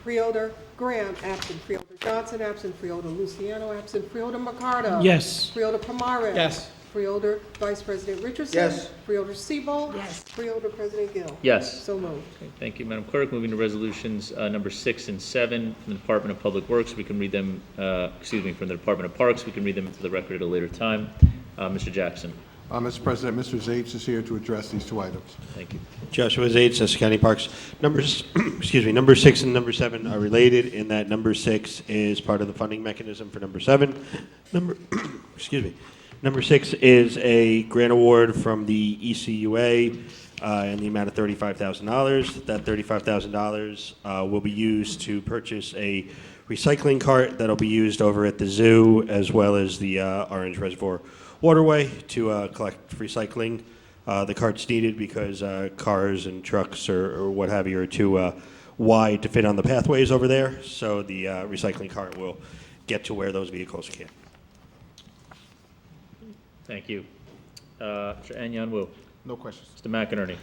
Freeholder Graham, absent. Freeholder Johnson, absent. Freeholder Luciano, absent. Freeholder Mercado. Yes. Freeholder Pomares. Yes. Freeholder Vice President Richardson. Yes. Freeholder Siebel. Yes. Freeholder President Gill. Yes. So moved. Okay, thank you, Madam Clerk. Moving to resolutions number 6 and 7 from the Department of Public Works. We can read them, from the Department of Parks. We can read them into the record at a later time. Mr. Jackson. Mr. President, Mr. Zates is here to address these two items. Thank you. Joshua Zates, Essex County Parks. Number 6 and number 7 are related in that number 6 is part of the funding mechanism for number 7. Number 6 is a grant award from the ECUA in the amount of $35,000. That $35,000 will be used to purchase a recycling cart that'll be used over at the zoo as well as the Orange Reservoir Waterway to collect recycling. The cart's needed because cars and trucks or what have you are too wide to fit on the pathways over there, so the recycling cart will get to where those vehicles can. Thank you. Mr. Anyan Wu. No questions. Mr. McInerney.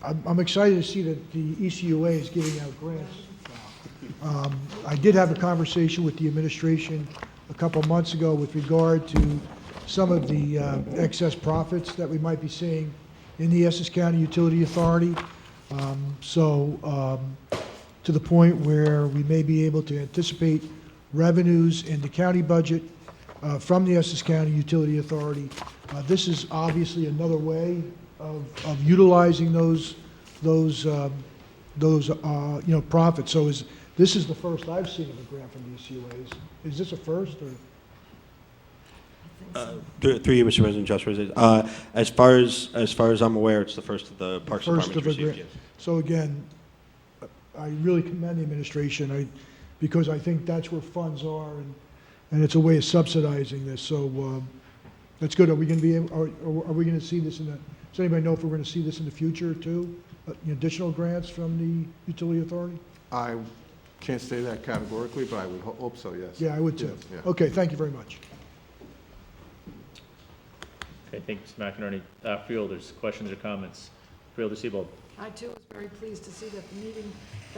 I'm excited to see that the ECUA is giving out grants. I did have a conversation with the administration a couple months ago with regard to some of the excess profits that we might be seeing in the Essex County Utility Authority. To the point where we may be able to anticipate revenues in the county budget from the Essex County Utility Authority. This is obviously another way of utilizing those profits. So this is the first I've seen of a grant from the ECUAs. Is this a first or? Through you, Mr. President, Joshua. As far as I'm aware, it's the first of the Parks First Department of a received. grant. Yes. So again, I really commend the administration because I think that's where funds are and it's a way of subsidizing this. So that's good. Are we going to be able, are we going to see this does anybody know if we're going to see this in the future too? Additional grants from the Utility Authority? I can't say that categorically, but I would hope so, yes. Yeah, I would too. Yeah. Okay, thank you very much. Okay, thank you, Mr. McInerney. Freeholders, questions or comments? Freeholder Siebold. I too was very pleased to see that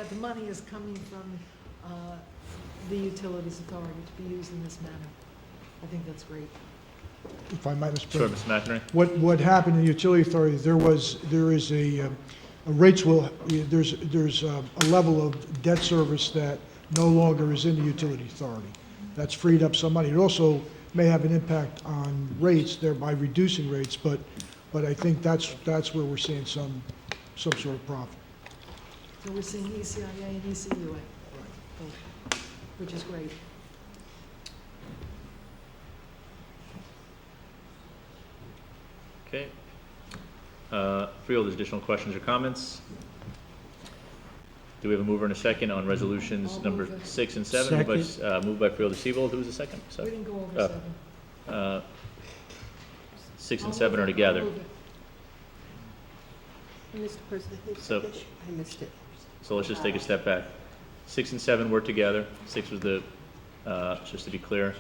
the money is coming from the Utilities Authority to be used in this manner. I think that's great. If I might, Mr. Sure, President. Mr. McInerney? What happened in the utility authority, there is a rates will, there's a level of debt service that no longer is in the utility authority. That's freed up some money. It also may have an impact on rates, thereby reducing rates, but I think that's where we're seeing some sort of profit. So we're seeing ECIA and ECUA, which is great. Okay. Freeholders, additional questions or comments? Do we have a mover and a second on resolutions I'll number move it. 6 and 7? Moved by Freeholder Seabold. Who was the second? We Sorry. didn't go over 7. 6 and I'll 7 move are it. together. I'll move it. Mr. President, So- I missed it. So let's just take a step back. 6 and 7 were together. 6 was the, just to be clear.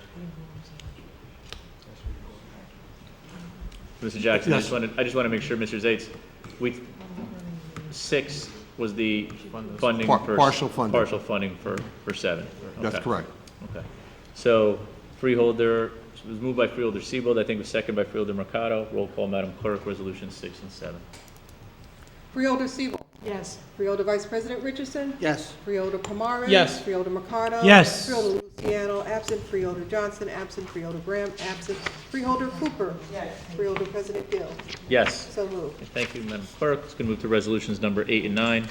Mr. Jackson, I just want to make sure, Mr. Zates, 6 was the funding for. Partial funding. Partial funding for 7. That's Okay. correct. Okay. So Freeholder, it was moved by Freeholder Seabold, I think it was second by Freeholder Mercado. Roll call, Madam Clerk, resolutions 6 and 7. Freeholder Seabold. Yes. Freeholder Vice President Richardson. Yes. Freeholder Pomares. Yes. Freeholder Mercado. Yes. Freeholder Luciano, absent. Freeholder Johnson, absent. Freeholder Graham, absent. Freeholder Cooper. Yes. Freeholder President Gill. Yes. So moved. Thank you, Madam Clerk. Let's move to resolutions number 8 and 9,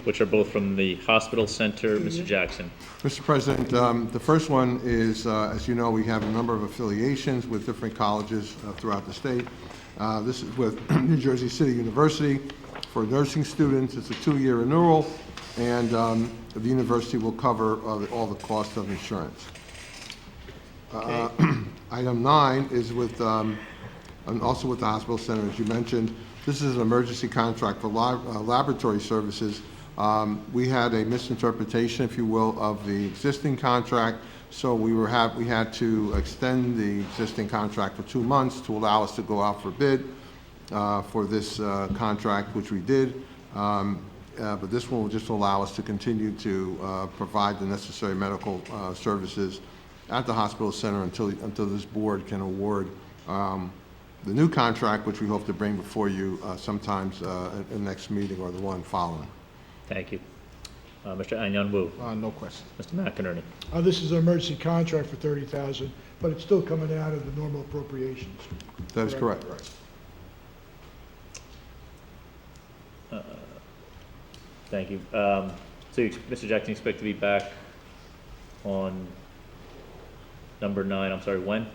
which are both from the Hospital Center. Mr. Jackson. Mr. President, the first one is, as you know, we have a number of affiliations with different colleges throughout the state. This is with New Jersey City University for nursing students. It's a 2-year renewal, and the university will cover all the costs of insurance. Item 9 is with, and also with the Hospital Center, as you mentioned. This is an emergency contract for laboratory services. We had a misinterpretation, if you will, of the existing contract, so we had to extend the existing contract for 2 months to allow us to go out for bid for this contract, which we did. But this one will just allow us to continue to provide the necessary medical services at the hospital center until this board can award the new contract, which we hope to bring before you sometimes at the next meeting or the one following. Thank you. Mr. Anyon Wu. No questions. Mr. McInerney. This is an emergency contract for $30,000, but it's still coming out of the normal appropriations. That is correct. Thank you. So, Mr. Jackson, you expect to be back on number 9, I'm sorry, when?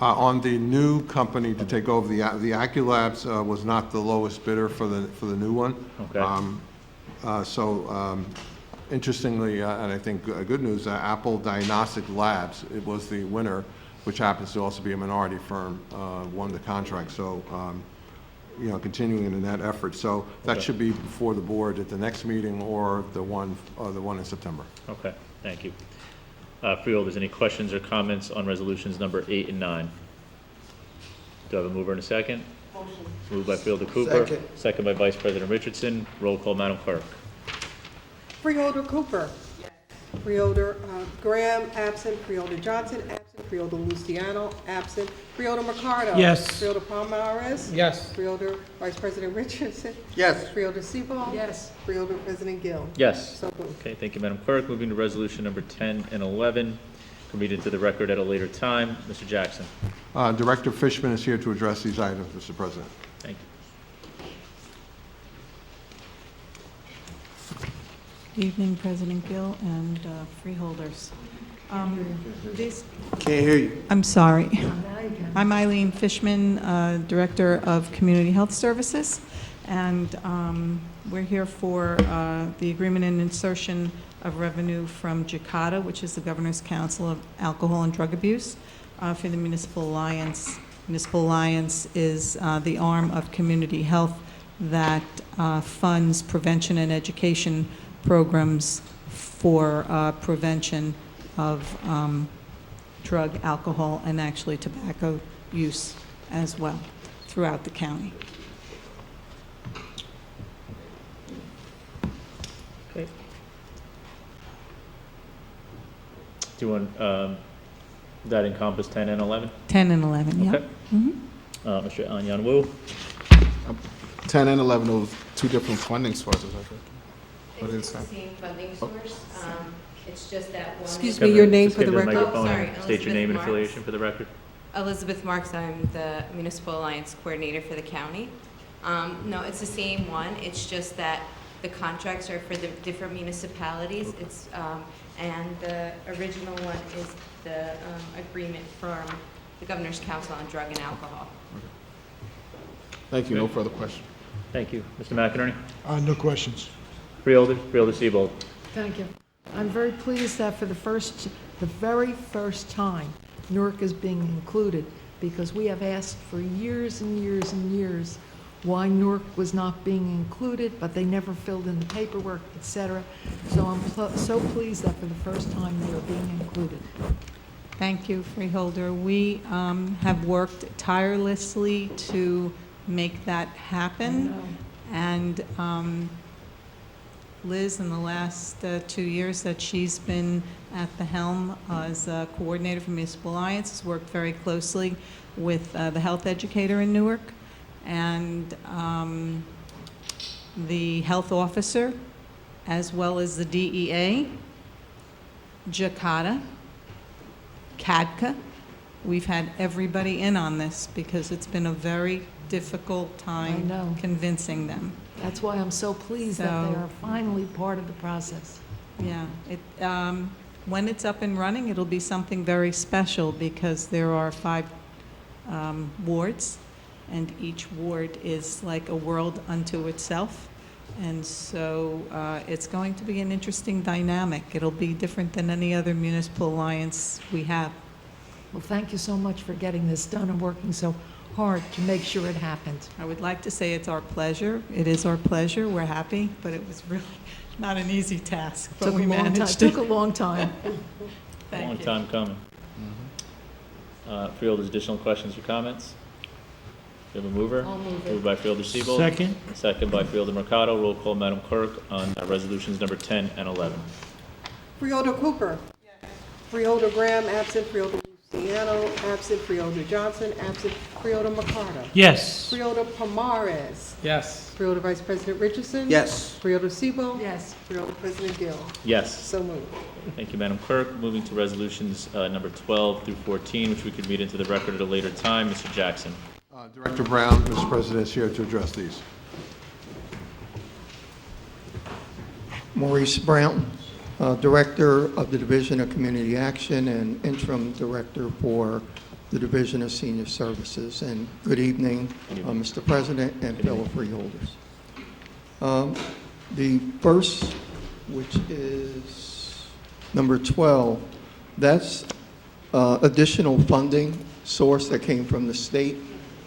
On the new company to take over, the Aculabs was not the lowest bidder for the new one. Okay. Interestingly, and I think good news, Apple Diagnostic Labs, it was the winner, which happens to also be a minority firm, won the contract. So, continuing in that effort. So that should be before the board at the next meeting or the one in September. Okay, thank you. Freeholders, any questions or comments on resolutions number 8 and 9? Do I have a mover and a second? Motion. Moved by Freeholder Cooper. Second. Second by Vice President Richardson. Roll call, Madam Clerk. Freeholder Cooper. Yes. Freeholder Graham, absent. Freeholder Johnson, absent. Freeholder Luciano, absent. Freeholder Mercado. Yes. Freeholder Pomares. Yes. Freeholder Vice President Richardson. Yes. Freeholder Seabold. Yes. Freeholder President Gill. Yes. So moved. Okay, thank you, Madam Clerk. Moving to resolution number 10 and 11. Can read into the record at a later time. Mr. Jackson. Director Fishman is here to address these items, Mr. President. Thank you. Evening, President Gill and freeholders. Can't hear you. I'm sorry. I'm Eileen Fishman, Director of Community Health Services, and we're here for the agreement and insertion of revenue from JICATA, which is the Governor's Council of Alcohol and Drug Abuse, for the Municipal Alliance. Municipal Alliance is the arm of community health that funds prevention and education programs for prevention of drug, alcohol, and actually tobacco use as well throughout the county. Okay. Do you want, that encompass 10 and 11? 10 and 11, yeah. Okay. Mr. Anyan Wu? 10 and 11, those two different funding sources, I think. What is that? Same funding source. It's just that one. Excuse me, your name for the record? Microphone Sorry, and state your Elizabeth name and Marks. affiliation for the record. Elizabeth Marks, I'm the Municipal Alliance Coordinator for the county. No, it's the same one. It's just that the contracts are for the different municipalities. It's, and the original one is the agreement from the Governor's Council on Drug and Alcohol. Thank you. No further questions. Thank you. Mr. McInerney? No questions. Freeholder? Freeholder Siebold? Thank you. I'm very pleased that for the very first time, Newark is being included, because we have asked for years and years and years why Newark was not being included, but they never filled in the paperwork, etc. So I'm so pleased that for the first time they are being included. Thank you, Freeholder. We have worked tirelessly to make that happen. And Liz, in the last 2 years that she's been at the helm as a coordinator for Municipal Alliance, has worked very closely with the health educator in Newark and the health officer, as well as the DEA, JACATA, CADCA. We've had everybody in on this because it's been a very difficult time convincing them. That's why I'm so pleased that they are finally part of the process. Yeah, when it's up and running, it'll be something very special because there are 5 wards, and each ward is like a world unto itself. And so it's going to be an interesting dynamic. It'll be different than any other municipal alliance we have. Well, thank you so much for getting this done and working so hard to make sure it happens. I would like to say it's our pleasure. It is our pleasure. We're happy, but it was really not an easy task. But we managed it. Took a long time. Long time coming. Freeholder's additional questions or comments? Do you have a mover? I'll move it. Moved by Freeholder Siebold. Second. Second by Freeholder Mercado. Roll call, Madam Clerk, on resolutions number 10 and 11. Freeholder Cooper. Freeholder Graham, absent. Freeholder Luciano, absent. Freeholder Johnson, absent. Freeholder Mercado. Yes. Freeholder Pomares. Yes. Freeholder Vice President Richardson. Yes. Freeholder Siebold. Yes. Freeholder President Gill. Yes. So moved. Thank you, Madam Clerk. Moving to resolutions number 12 through 14, which we could read into the record at a later time. Mr. Jackson. Director Brown, Mr. President, is here to address these. Maurice Brown, Director of the Division of Community Action and Interim Director for the Division of Senior Services. And good evening, Mr. President and fellow freeholders. The first, which is number 12, that's additional funding source that came from the state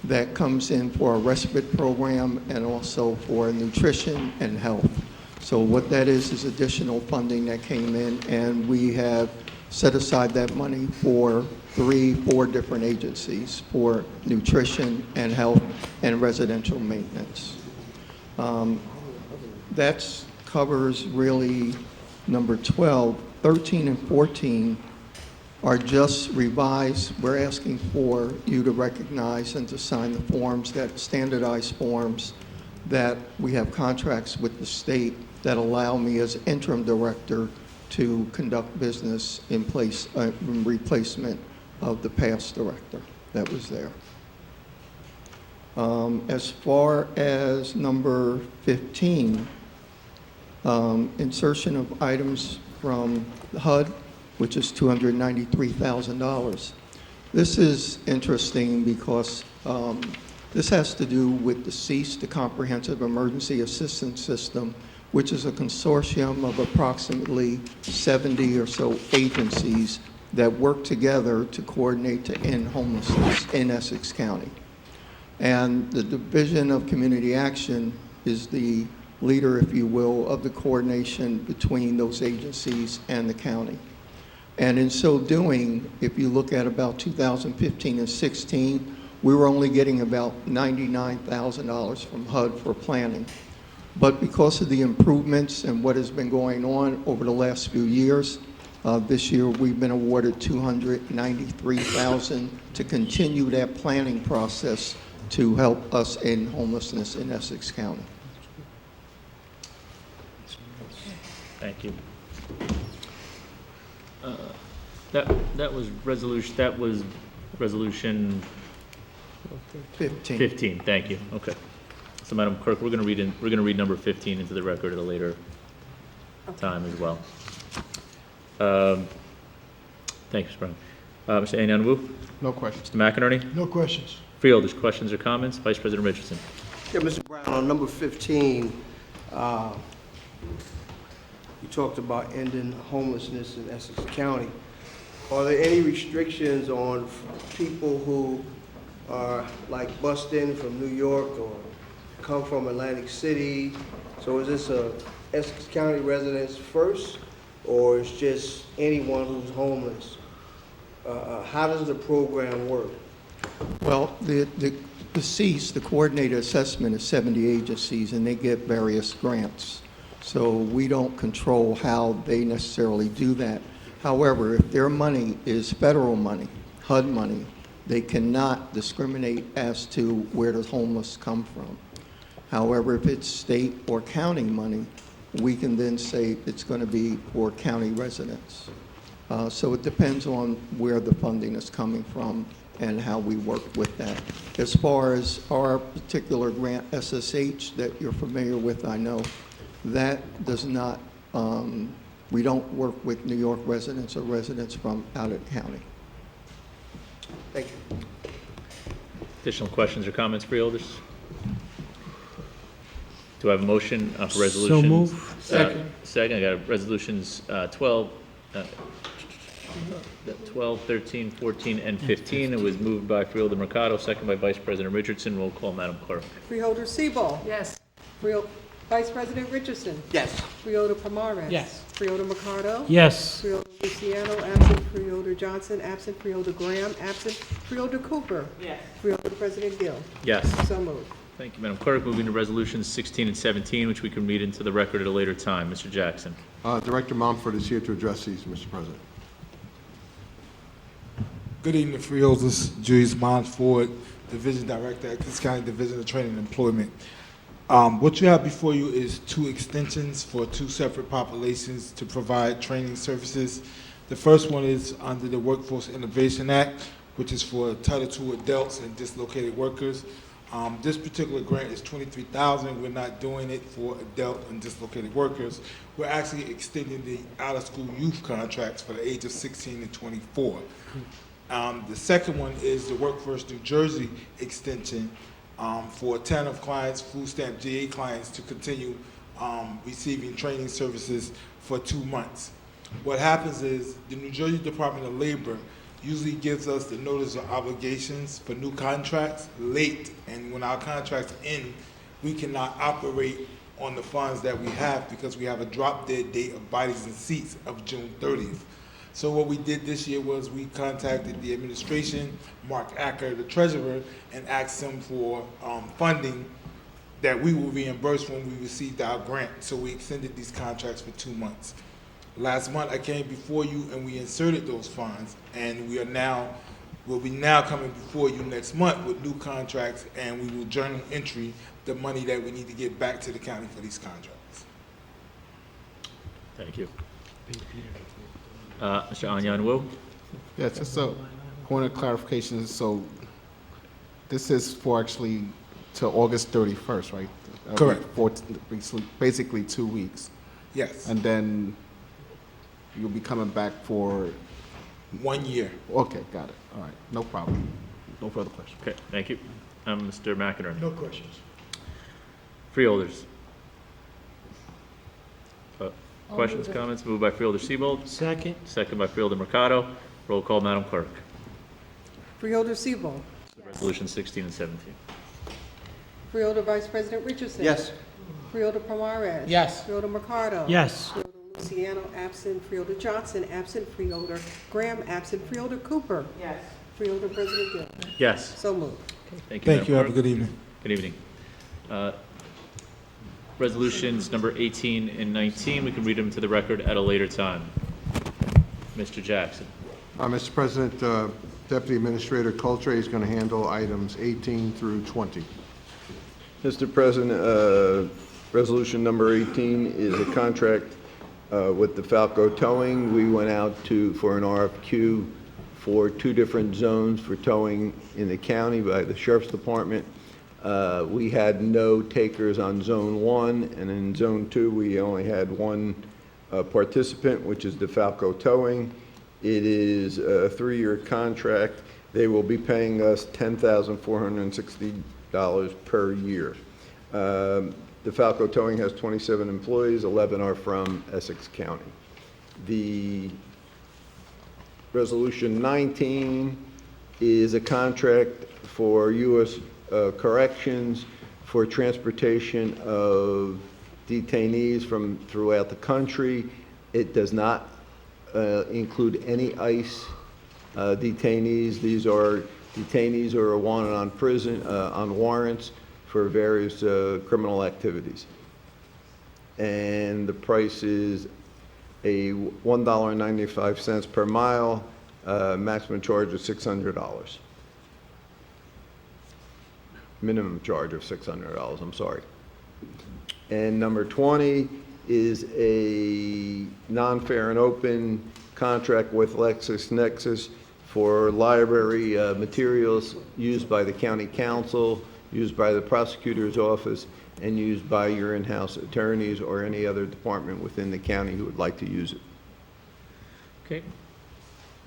that comes in for a respite program and also for nutrition and health. So what that is additional funding that came in, and we have set aside that money for 3-4 different agencies for nutrition and health and residential maintenance. That covers really number 12. 13 and 14 are just revised. We're asking for you to recognize and to sign the forms, that standardized forms, that we have contracts with the state that allow me as interim director to conduct business in place, in replacement of the past director that was there. As far as number 15, insertion of items from the HUD, which is $293,000. This is interesting because this has to do with the CEASE, the Comprehensive Emergency Assistance System, which is a consortium of approximately 70 or so agencies that work together to coordinate to end homelessness in Essex County. And the Division of Community Action is the leader, if you will, of the coordination between those agencies and the county. And in so doing, if you look at about 2015 and 16, we were only getting about $99,000 from HUD for planning. But because of the improvements and what has been going on over the last few years, This year, we've been awarded $293,000 to continue that planning process to help us in homelessness in Essex County. Thank you. That was resolution 15. 15, thank you, okay. So Madam Clerk, we're gonna read number 15 into the record at a later time as well. Thank you, Mr. Brown. Mr. Anyanwu? No questions. Mr. McInerney? No questions. Freeholders, questions or comments? Vice President Richardson? Yeah, Mr. Brown, on number 15, you talked about ending homelessness in Essex County. Are there any restrictions on people who are like bussed in from New York or come from Atlantic City? So is this a Essex County residents first, or it's just anyone who's homeless? How does the program work? Well, the CEAS, the Coordinated Assessment, is 70 agencies, and they get various grants. So we don't control how they necessarily do that. However, if their money is federal money, HUD money, they cannot discriminate as to where the homeless come from. However, if it's state or county money, we can then say it's going to be for county residents. So it depends on where the funding is coming from and how we work with that. As far as our particular grant, SSH, that you're familiar with, I know, that does not, we don't work with New York residents or residents from out of the county. Thank you. Additional questions or comments, Freeholders? Do I have a motion for resolutions? So move. Second, I got resolutions 12, 13, 14, and 15. It was moved by Freeholder Mercado, second by Vice President Richardson. Roll call, Madam Clerk. Freeholder Siebel. Yes. Vice President Richardson. Yes. Freeholder Pomares. Yes. Freeholder Mercado. Yes. Freeholder Luciano, absent. Freeholder Johnson, absent. Freeholder Graham, absent. Freeholder Cooper. Yes. Freeholder President Gill. Yes. So moved. Thank you, Madam Clerk. Moving to resolutions 16 and 17, which we can read into the record at a later time. Mr. Jackson. Director Mumford is here to address these, Mr. President. Good evening, Freeholders. Julius Montford, Division Director at Essex County Division of Training and Employment. What you have before you is 2 extensions for 2 separate populations to provide training services. The first one is under the Workforce Innovation Act, which is for Title II adults and dislocated workers. This particular grant is $23,000. We're not doing it for adult and dislocated workers. We're actually extending the out-of-school youth contracts for the age of 16 and 24. The second one is the Workforce New Jersey extension for TANF clients, food stamp GA clients to continue receiving training services for 2 months. What happens is the New Jersey Department of Labor usually gives us the notice of obligations for new contracts late, and when our contracts end, we cannot operate on the funds that we have because we have a drop dead date of bodies and seats of June 30th. So what we did this year was we contacted the administration, Mark Acker, the treasurer, and asked him for funding that we will reimburse when we received our grant. So we extended these contracts for 2 months. Last month I came before you and we inserted those funds, and we'll be now coming before you next month with new contracts, and we will journal entry the money that we need to get back to the county for these contracts. Thank you. Mr. Anyanwu? Yes, just a point of clarification. So this is for actually till August 31st, right? Correct. Basically 2 weeks. Yes. And then you'll be coming back for 1 year. Okay, got it. All right, no problem. No further questions. Okay, thank you. Mr. McInerney. No questions. Freeholders. Questions, comments? Moved by Freeholder Siebold. Second. Second by Freeholder Mercado. Roll call, Madam Clerk. Freeholder Siebel. Resolution 16 and 17. Freeholder Vice President Richardson. Yes. Freeholder Pomares. Yes. Freeholder Mercado. Yes. Freeholder Luciano, absent. Freeholder Johnson, absent. Freeholder Graham, absent. Freeholder Cooper. Yes. Freeholder President Gill. Yes. So moved. Thank you, Thank Madam you. Have a Clerk. good evening. Good evening. Resolutions number 18 and 19, we can read them to the record at a later time. Mr. Jackson. Mr. President, Deputy Administrator Coltre is going to handle items 18 through 20. Mr. President, resolution number 18 is a contract with the Falco Towing. We went out for an RFQ for 2 different zones for towing in the county by the Sheriff's Department. We had no takers on Zone 1, and in Zone 2, we only had 1 participant, which is the Falco Towing. It is a 3-year contract. They will be paying us $10,460 per year. The Falco Towing has 27 employees, 11 are from Essex County. The Resolution 19 is a contract for U.S. Corrections for transportation of detainees from throughout the country. It does not include any ICE detainees. These are detainees who are wanted on on warrants for various criminal activities. And the price is a $1.95 per mile, maximum charge of $600. Minimum charge of $600, I'm sorry. And number 20 is a non-fair and open contract with LexisNexis for library materials used by the county council, used by the prosecutor's office, and used by your in-house attorneys or any other department within the county who would like to use it. Okay,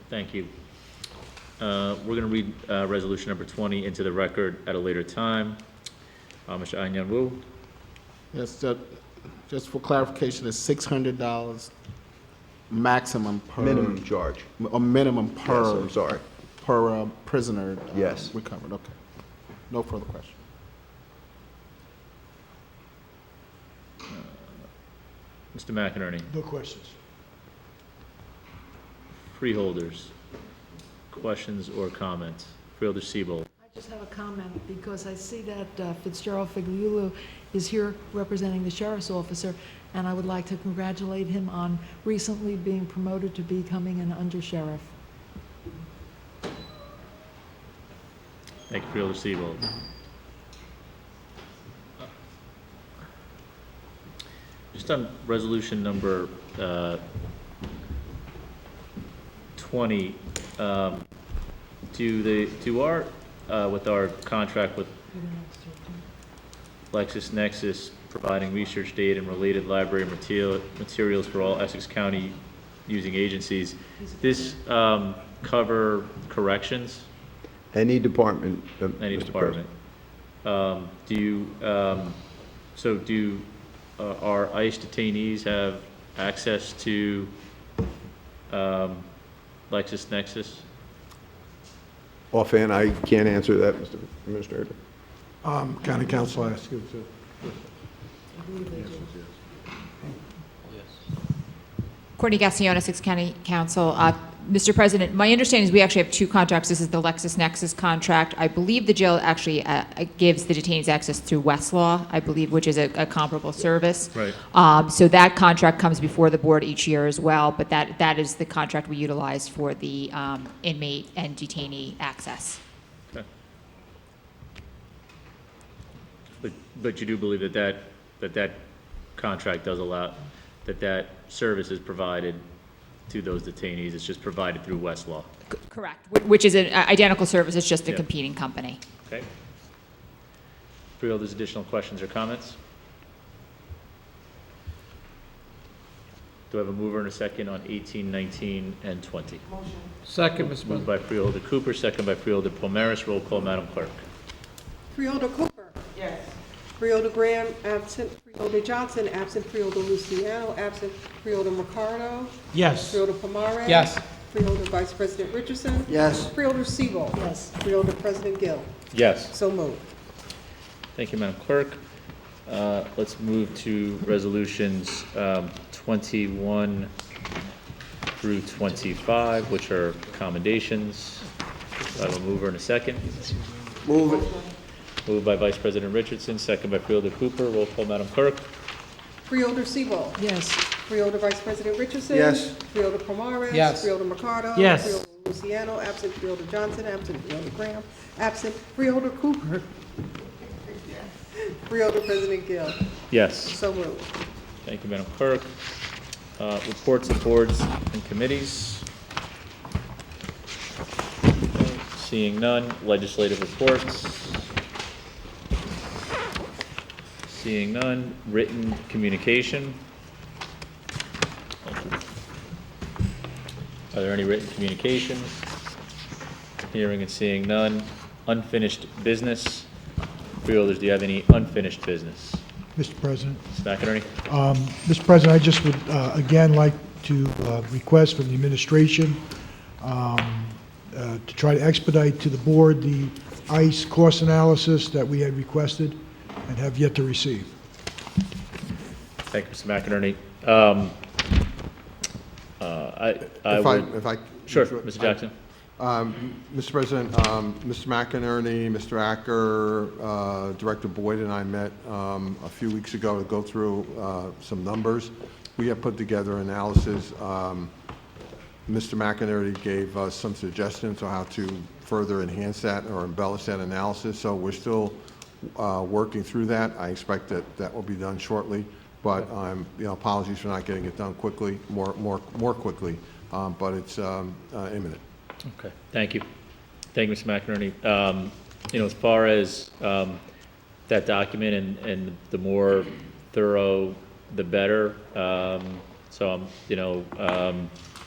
thank you. We're going to read resolution number 20 into the record at a later time. Mr. Anyan Wu. Yes, just for clarification, it's $600 maximum per... Minimum charge. A minimum per... Yes, I'm sorry. Per prisoner Yes. recovered, okay. No further question. Mr. McInerney. No questions. Freeholders. Questions or comments? Freeholder Siebold. I just have a comment because I see that Fitzgerald Figliulo is here representing the sheriff's officer, and I would like to congratulate him on recently being promoted to becoming an undersheriff. Thank you, Freeholder Siebold. Just on resolution number 20, with our contract with LexisNexis providing research data and related library materials for all Essex County using agencies, this cover corrections? Any department, Any Mr. department. Do our ICE detainees have access to LexisNexis? Offhand, I can't answer that, Mr. Administrator. County Council asked you to. Courtney Gassion, Essex County Council. Mr. President, my understanding is we actually have 2 contracts. This is the LexisNexis contract. I believe the jail actually gives the detainees access through Westlaw, I believe, which is a comparable service. Right. So that contract comes before the board each year as well, but that is the contract we utilize for the inmate and detainee access. Okay. But you do believe that contract does allow, that service is provided to those detainees, it's just provided through Westlaw? Correct, which is an identical service, it's just a Yeah. competing company. Okay. Freeholders, additional questions or comments? Do I have a mover and a second on 18, 19, and 20? Second, Mr. Moved President. by Freeholder Cooper, second by Freeholder Palmaris. Roll call, Madam Clerk. Freeholder Cooper. Yes. Freeholder Graham, absent. Freeholder Johnson, absent. Freeholder Luciano, absent. Freeholder Ricardo. Yes. Freeholder Pomares. Yes. Freeholder Vice President Richardson. Yes. Freeholder Siebel. Yes. Freeholder President Gill. Yes. So moved. Thank you, Madam Clerk. Let's move to resolutions 21 through 25, which are commendations. Do I have a mover and a second? Move it. Moved by Vice President Richardson, second by Freeholder Cooper. Roll call, Madam Clerk. Freeholder Siebel. Yes. Freeholder Vice President Richardson. Yes. Freeholder Pomares. Yes. Freeholder Mercado. Yes. Freeholder Luciano, absent. Freeholder Johnson, absent. Freeholder Graham, absent. Freeholder Cooper. Freeholder President Gill. Yes. So moved. Thank you, Madam Clerk. Reports of boards and committees. Seeing none. Legislative reports. Seeing none. Written communication. Are there any written communications? Hearing and seeing none. Unfinished business. Freeholders, do you have any unfinished business? Mr. President. Ms. McInerney? Mr. President, I just would again like to request from the administration to try to expedite to the board the ICE cost analysis that we had requested and have yet to receive. Thank you, Mr. McInerney. Sure, Mr. Jackson. Mr. President, Mr. McInerney, Mr. Acker, Director Boyd and I met a few weeks ago to go through some numbers. We have put together analysis. Mr. McInerney gave us some suggestions on how to further enhance that or embellish that analysis. So we're still working through that. I expect that will be done shortly. But apologies for not getting it done quickly, more quickly. But it's imminent. Okay, thank you. Thank you, Mr. McInerney. As far as that document and the more thorough, the better.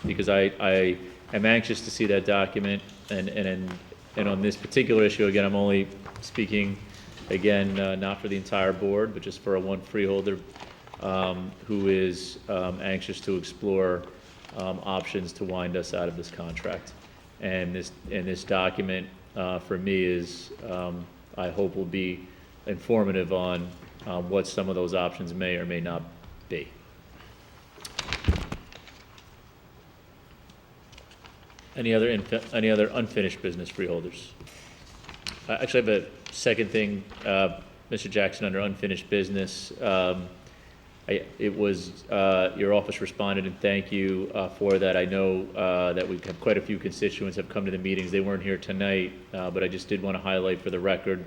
Because I am anxious to see that document, and on this particular issue, again, I'm only speaking, again, not for the entire board, but just for one freeholder who is anxious to explore options to wind us out of this contract. And this document, for me, is I hope will be informative on what some of those options may or may not be. Any other unfinished business, freeholders? I actually have a second thing, Mr. Jackson, under unfinished business. Your office responded, and thank you for that. I know that we've had quite a few constituents have come to the meetings. They weren't here tonight, but I just did want to highlight for the record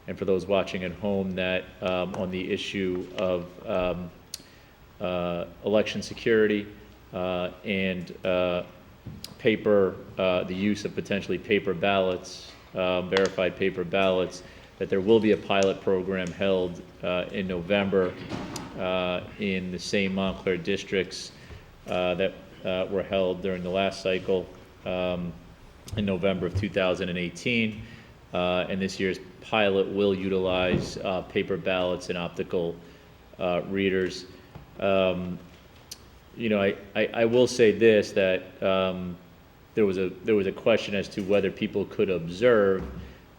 and for those watching at home that on the issue of election security and paper, the use of potentially paper ballots, verified paper ballots, that there will be a pilot program held in November in the same Montclair districts that were held during the last cycle in November of 2018. And this year's pilot will utilize paper ballots and optical readers. I will say this, that there was a question as to whether people could observe.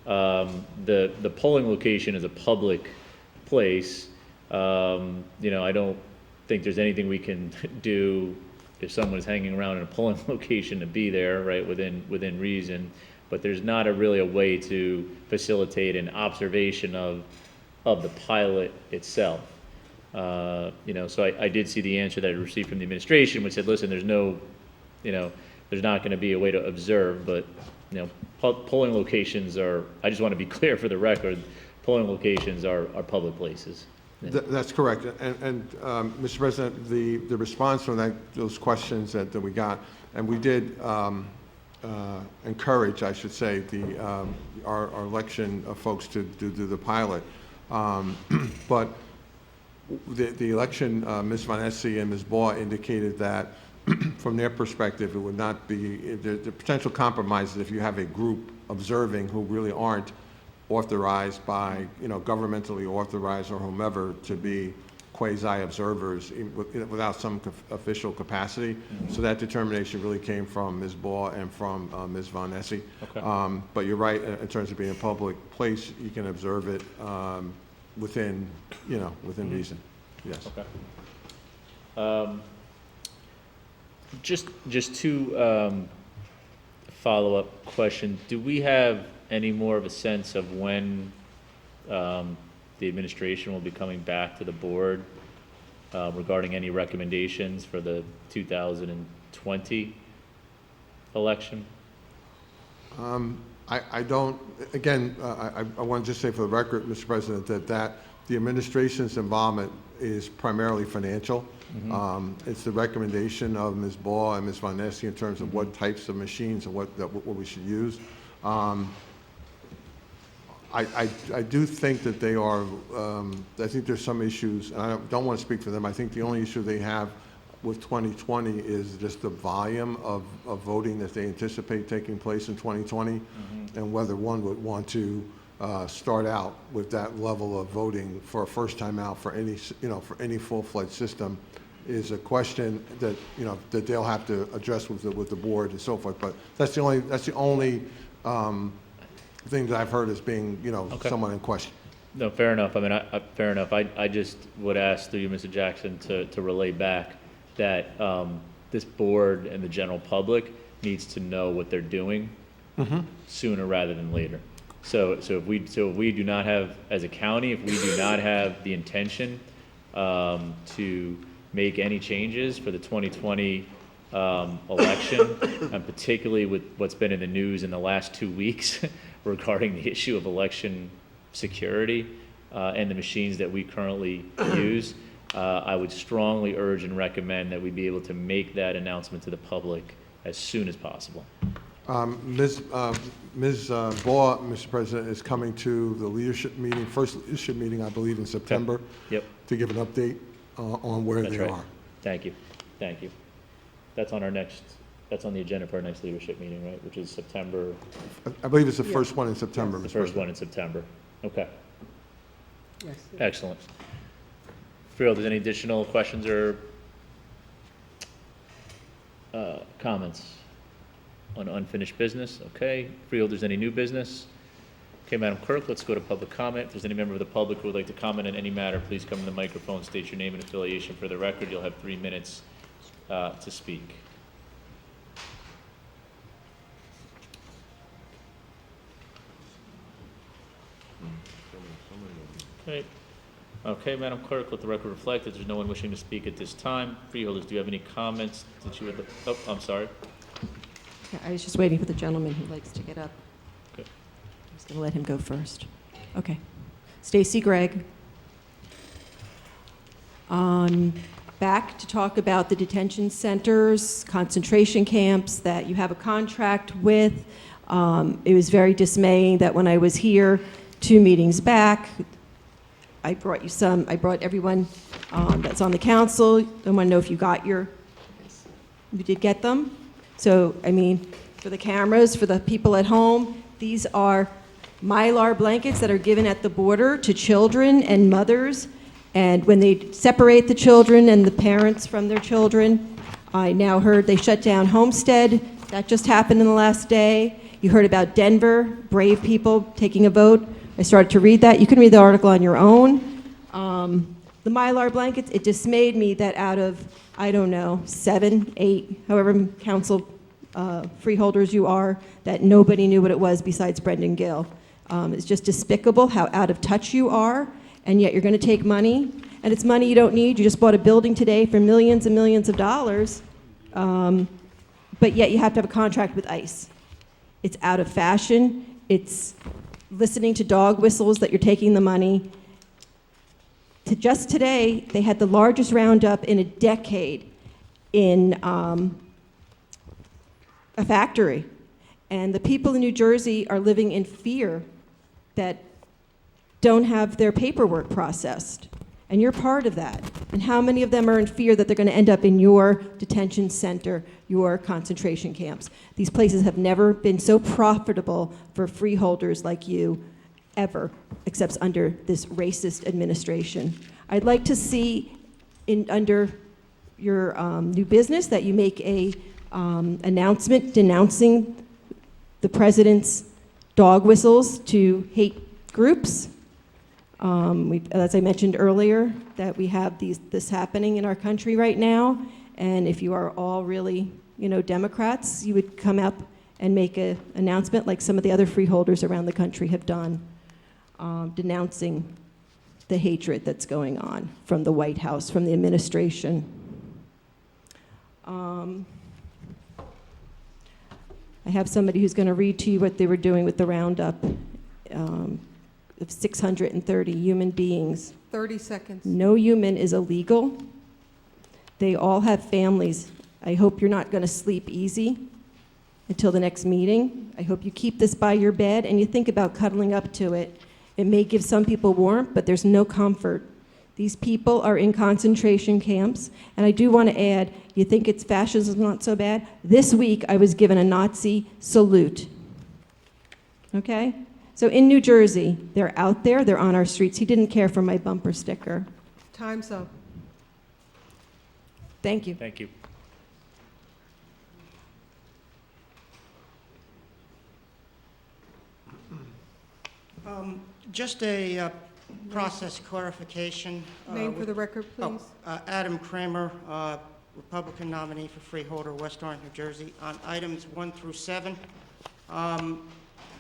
The polling location is a public place. I don't think there's anything we can do if someone is hanging around in a polling location to be there, right, within reason. But there's not really a way to facilitate an observation of the pilot itself. So I did see the answer that I received from the administration, which said, listen, there's not going to be a way to observe, but polling locations are, I just want to be clear for the record, polling locations are public places. That's correct. And Mr. President, the response from those questions that we got, and we did encourage, I should say, our election folks to do the pilot. But the election, Ms. Von Essie and Ms. Baugh indicated that from their perspective, it would not be, the potential compromises if you have a group observing who really aren't authorized by, governmentally authorized or whomever to be quasi-observers without some official capacity. So that determination really came from Ms. Baugh and from Ms. Von Essie. Okay. But you're right, in terms of being a public place, you can observe it within reason. Yes. Okay. Just two follow-up questions. Do we have any more of a sense of when the administration will be coming back to the board regarding any recommendations for the 2020 election? I don't, again, I want to just say for the record, Mr. President, that the administration's involvement is primarily financial. It's the recommendation of Ms. Ball and Ms. Von Nessy in terms of what types of machines and what we should use. I do think that they are, I think there's some issues, and I don't want to speak for them. I think the only issue they have with 2020 is just the volume of voting that they anticipate taking place in 2020, and whether one would want to start out with that level of voting for a first time out for any, for any full-fledged system is a question that, that they'll have to address with the board and so forth. But that's the only thing that I've heard as being, somewhat in question. No, fair enough. I mean, fair enough. I just would ask through you, Mr. Jackson, to relay back that this board and the general public needs to know what they're doing sooner rather than later. So if we do not have, as a county, if we do not have the intention to make any changes for the 2020 election, and particularly with what's been in the news in the last 2 weeks regarding the issue of election security and the machines that we currently use, I would strongly urge and recommend that we be able to make that announcement to the public as soon as possible. Ms. Ball, Mr. President, is coming to the leadership meeting, first leadership meeting, I believe, in September. Yep. To give an update on where That's they right. are. Thank you. Thank you. That's on the agenda for our next leadership meeting, right? Which is September. I believe it's the first one in September, The Mr. first President. one in September. Okay. Yes. Excellent. Freeholder, any additional questions or comments on unfinished business? Okay. Freeholders, any new business? Okay, Madam Clerk, let's go to public comment. If there's any member of the public who would like to comment on any matter, please come to the microphone, state your name and affiliation for the record. You'll have 3 minutes to speak. Okay. Okay, Madam Clerk, let the record reflect that there's no one wishing to speak at this time. Freeholders, do you have any comments that you would, oh, I'm sorry. Yeah, I was just waiting for the gentleman who likes to get up. Okay. I'm just going to let him go first. Okay. Stacy Gregg. Back to talk about the detention centers, concentration camps that you have a contract with. It was very dismaying that when I was here 2 meetings back, I brought everyone that's on the council. I want to know if you did get them. So, I mean, for the cameras, for the people at home, these are Mylar blankets that are given at the border to children and mothers. And when they separate the children and the parents from their children, I now heard they shut down Homestead. That just happened in the last day. You heard about Denver, brave people taking a vote. I started to read that. You can read the article on your own. The Mylar blankets, it dismayed me that out of, I don't know, 7, 8, however council freeholders you are, that nobody knew what it was besides Brendan Gill. It's just despicable how out of touch you are, and yet you're going to take money, and it's money you don't need. You just bought a building today for millions and millions of dollars, but yet you have to have a contract with ICE. It's out of fashion. It's listening to dog whistles that you're taking the money. Just today, they had the largest roundup in a decade in a factory. And the people in New Jersey are living in fear that don't have their paperwork processed. And you're part of that. And how many of them are in fear that they're going to end up in your detention center, your concentration camps? These places have never been so profitable for freeholders like you, ever, except under this racist administration. I'd like to see under your new business that you make a announcement denouncing the president's dog whistles to hate groups. As I mentioned earlier, that we have this happening in our country right now, and if you are all really, Democrats, you would come up and make an announcement like some of the other freeholders around the country have done, denouncing the hatred that's going on from the White House, from the administration. I have somebody who's going to read to you what they were doing with the roundup of 630 human beings. 30 seconds. No human is illegal. They all have families. I hope you're not going to sleep easy until the next meeting. I hope you keep this by your bed and you think about cuddling up to it. It may give some people warmth, but there's no comfort. These people are in concentration camps, and I do want to add, you think it's fascism not so bad? This week I was given a Nazi salute. Okay? So in New Jersey, they're out there, they're on our streets. He didn't care for my bumper sticker. Time's up. Thank you. Thank you. Just a process clarification. Name for the record, please. Adam Kramer, Republican nominee for Freeholder, West Orange, New Jersey. On items 1 through 7, I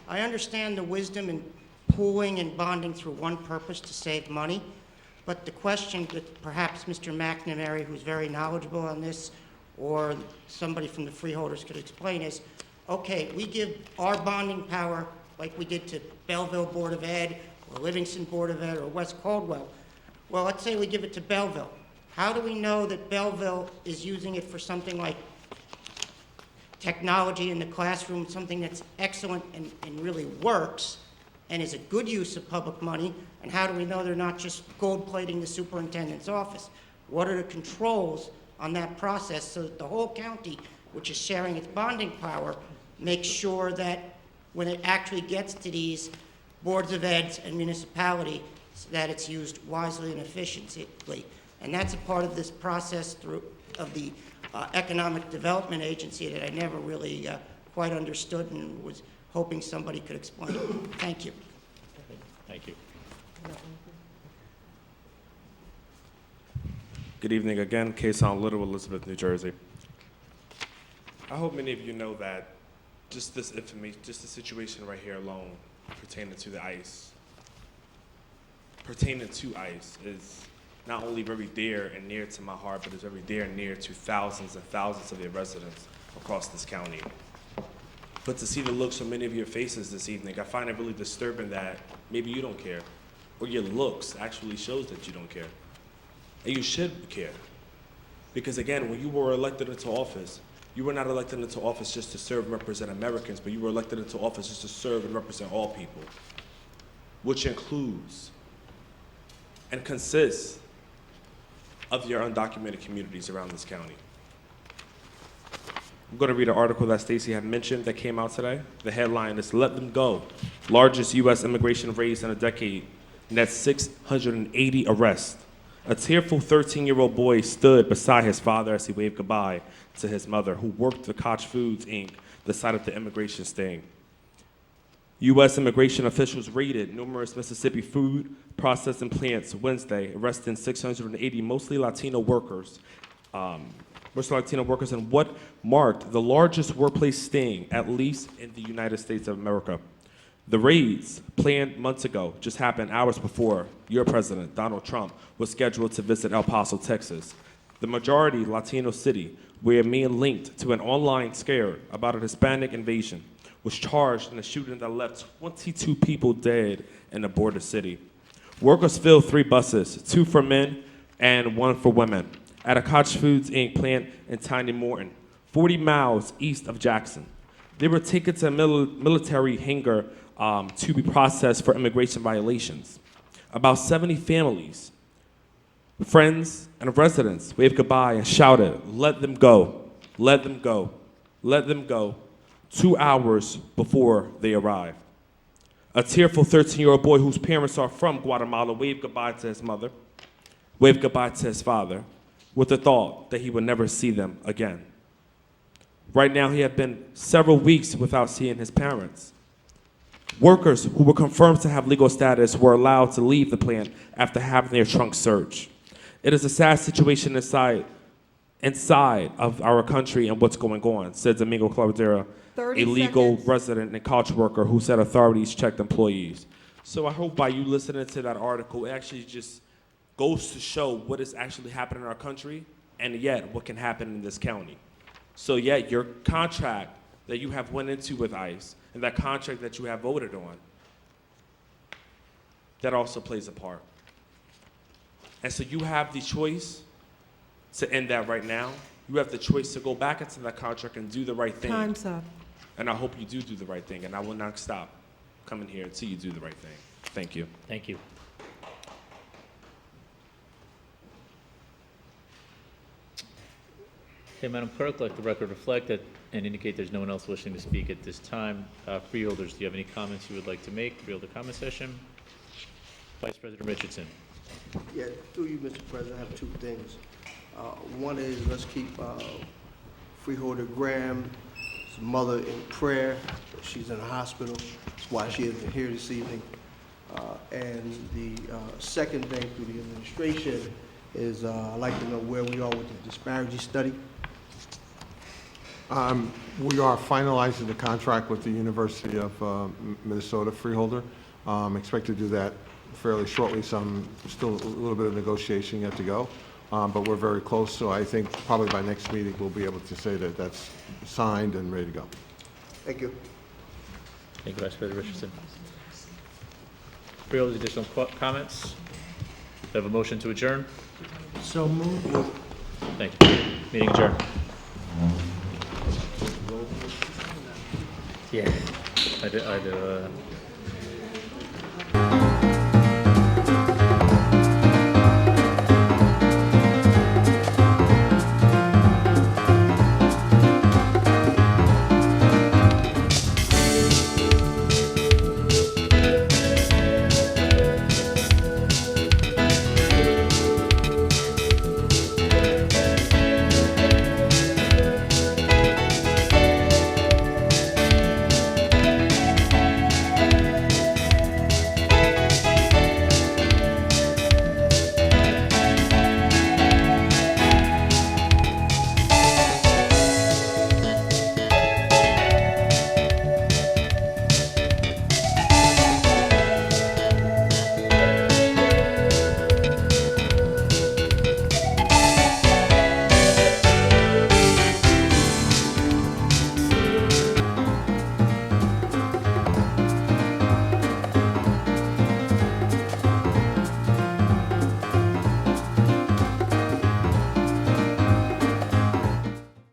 understand the wisdom in pooling and bonding through one purpose to save money, but the question that perhaps Mr. McNamara, who's very knowledgeable on this, or somebody from the Freeholders could explain is, okay, we give our bonding power like we did to Belleville Board of Ed, or Livingston Board of Ed, or West Caldwell. Well, let's say we give it to Belleville. How do we know that Belleville is using it for something like technology in the classroom, something that's excellent and really works, and is a good use of public money? And how do we know they're not just gold-plating the superintendent's office? What are the controls on that process so that the whole county, which is sharing its bonding power, makes sure that when it actually gets to these boards of eds and municipality, that it's used wisely and efficiently? And that's a part of this process of the Economic Development Agency that I never really quite understood and was hoping somebody could explain. Thank you. Thank you. Good evening again, case on Little Elizabeth, New Jersey. I hope many of you know that just this information, just the situation right here alone pertaining to ICE is not only very dear and near to my heart, but is very dear and near to thousands and thousands of your residents across this county. But to see the looks on many of your faces this evening, I find it really disturbing that maybe you don't care, or your looks actually shows that you don't care. And you should care. Because again, when you were elected into office, you were not elected into office just to serve and represent Americans, but you were elected into office just to serve and represent all people, which includes and consists of your undocumented communities around this county. I'm going to read an article that Stacy had mentioned that came out today. The headline is "Let Them Go. Largest U.S. immigration raise in a decade. Nets 680 arrests." A tearful 13-year-old boy stood beside his father as he waved goodbye to his mother, who worked for Koch Foods, Inc., the site of the immigration sting. U.S. immigration officials raided numerous Mississippi food processing plants Wednesday, arresting 680 mostly Latino workers in what marked the largest workplace sting, at least in the United States of America. The raids, planned months ago, just happened hours before your president, Donald Trump, was scheduled to visit El Paso, Texas, the majority Latino city, where a man linked to an online scare about a Hispanic invasion was charged in a shooting that left 22 people dead in the border city. Workers filled 3 buses, 2 for men and 1 for women, at a Koch Foods, Inc. plant in Tiny Morton, 40 miles east of Jackson. They were taken to a military hangar to be processed for immigration violations. About 70 families, friends, and residents waved goodbye and shouted, "Let them go, let them go, let them go," 2 hours before they arrived. A tearful 13-year-old boy whose parents are from Guatemala waved goodbye to his mother, waved goodbye to his father, with the thought that he would never see them again. Right now, he had been several weeks without seeing his parents. Workers who were confirmed to have legal status were allowed to leave the plant after having their trunks searched. It is a sad situation inside of our country and what's going on, said Domingo Clavadera, a legal resident and college worker who said authorities checked employees. So I hope by you listening to that article, it actually just goes to show what is actually happening in our country, and yet what can happen in this county. So yet your contract that you have went into with ICE, and that contract that you have voted on, that also plays a part. And so you have the choice to end that right now. You have the choice to go back into that contract and do the right thing. Time's up. And I hope you do the right thing, and I will not stop coming here until you do the right thing. Thank you. Thank you. Okay, Madam Clerk, let the record reflect that and indicate there's no one else wishing to speak at this time. Freeholders, do you have any comments you would like to make? Freeholder comment session. Vice President Richardson. Yeah, through you, Mr. President, I have two things. One is let's keep Freeholder Graham's mother in prayer. She's in a hospital. That's why she isn't here this evening. And the second thing through the administration is I'd like to know where we are with the disparity study. We are finalizing the contract with the University of Minnesota Freeholder. Expect to do that fairly shortly. Still a little bit of negotiation yet to go, but we're very close. So I think probably by next meeting we'll be able to say that that's signed and ready to go. Thank you. Thank you, Vice President Richardson. Freeholders, additional comments? Do I have a motion to adjourn? So moved. Thank you. Meeting adjourned. Yeah, I do.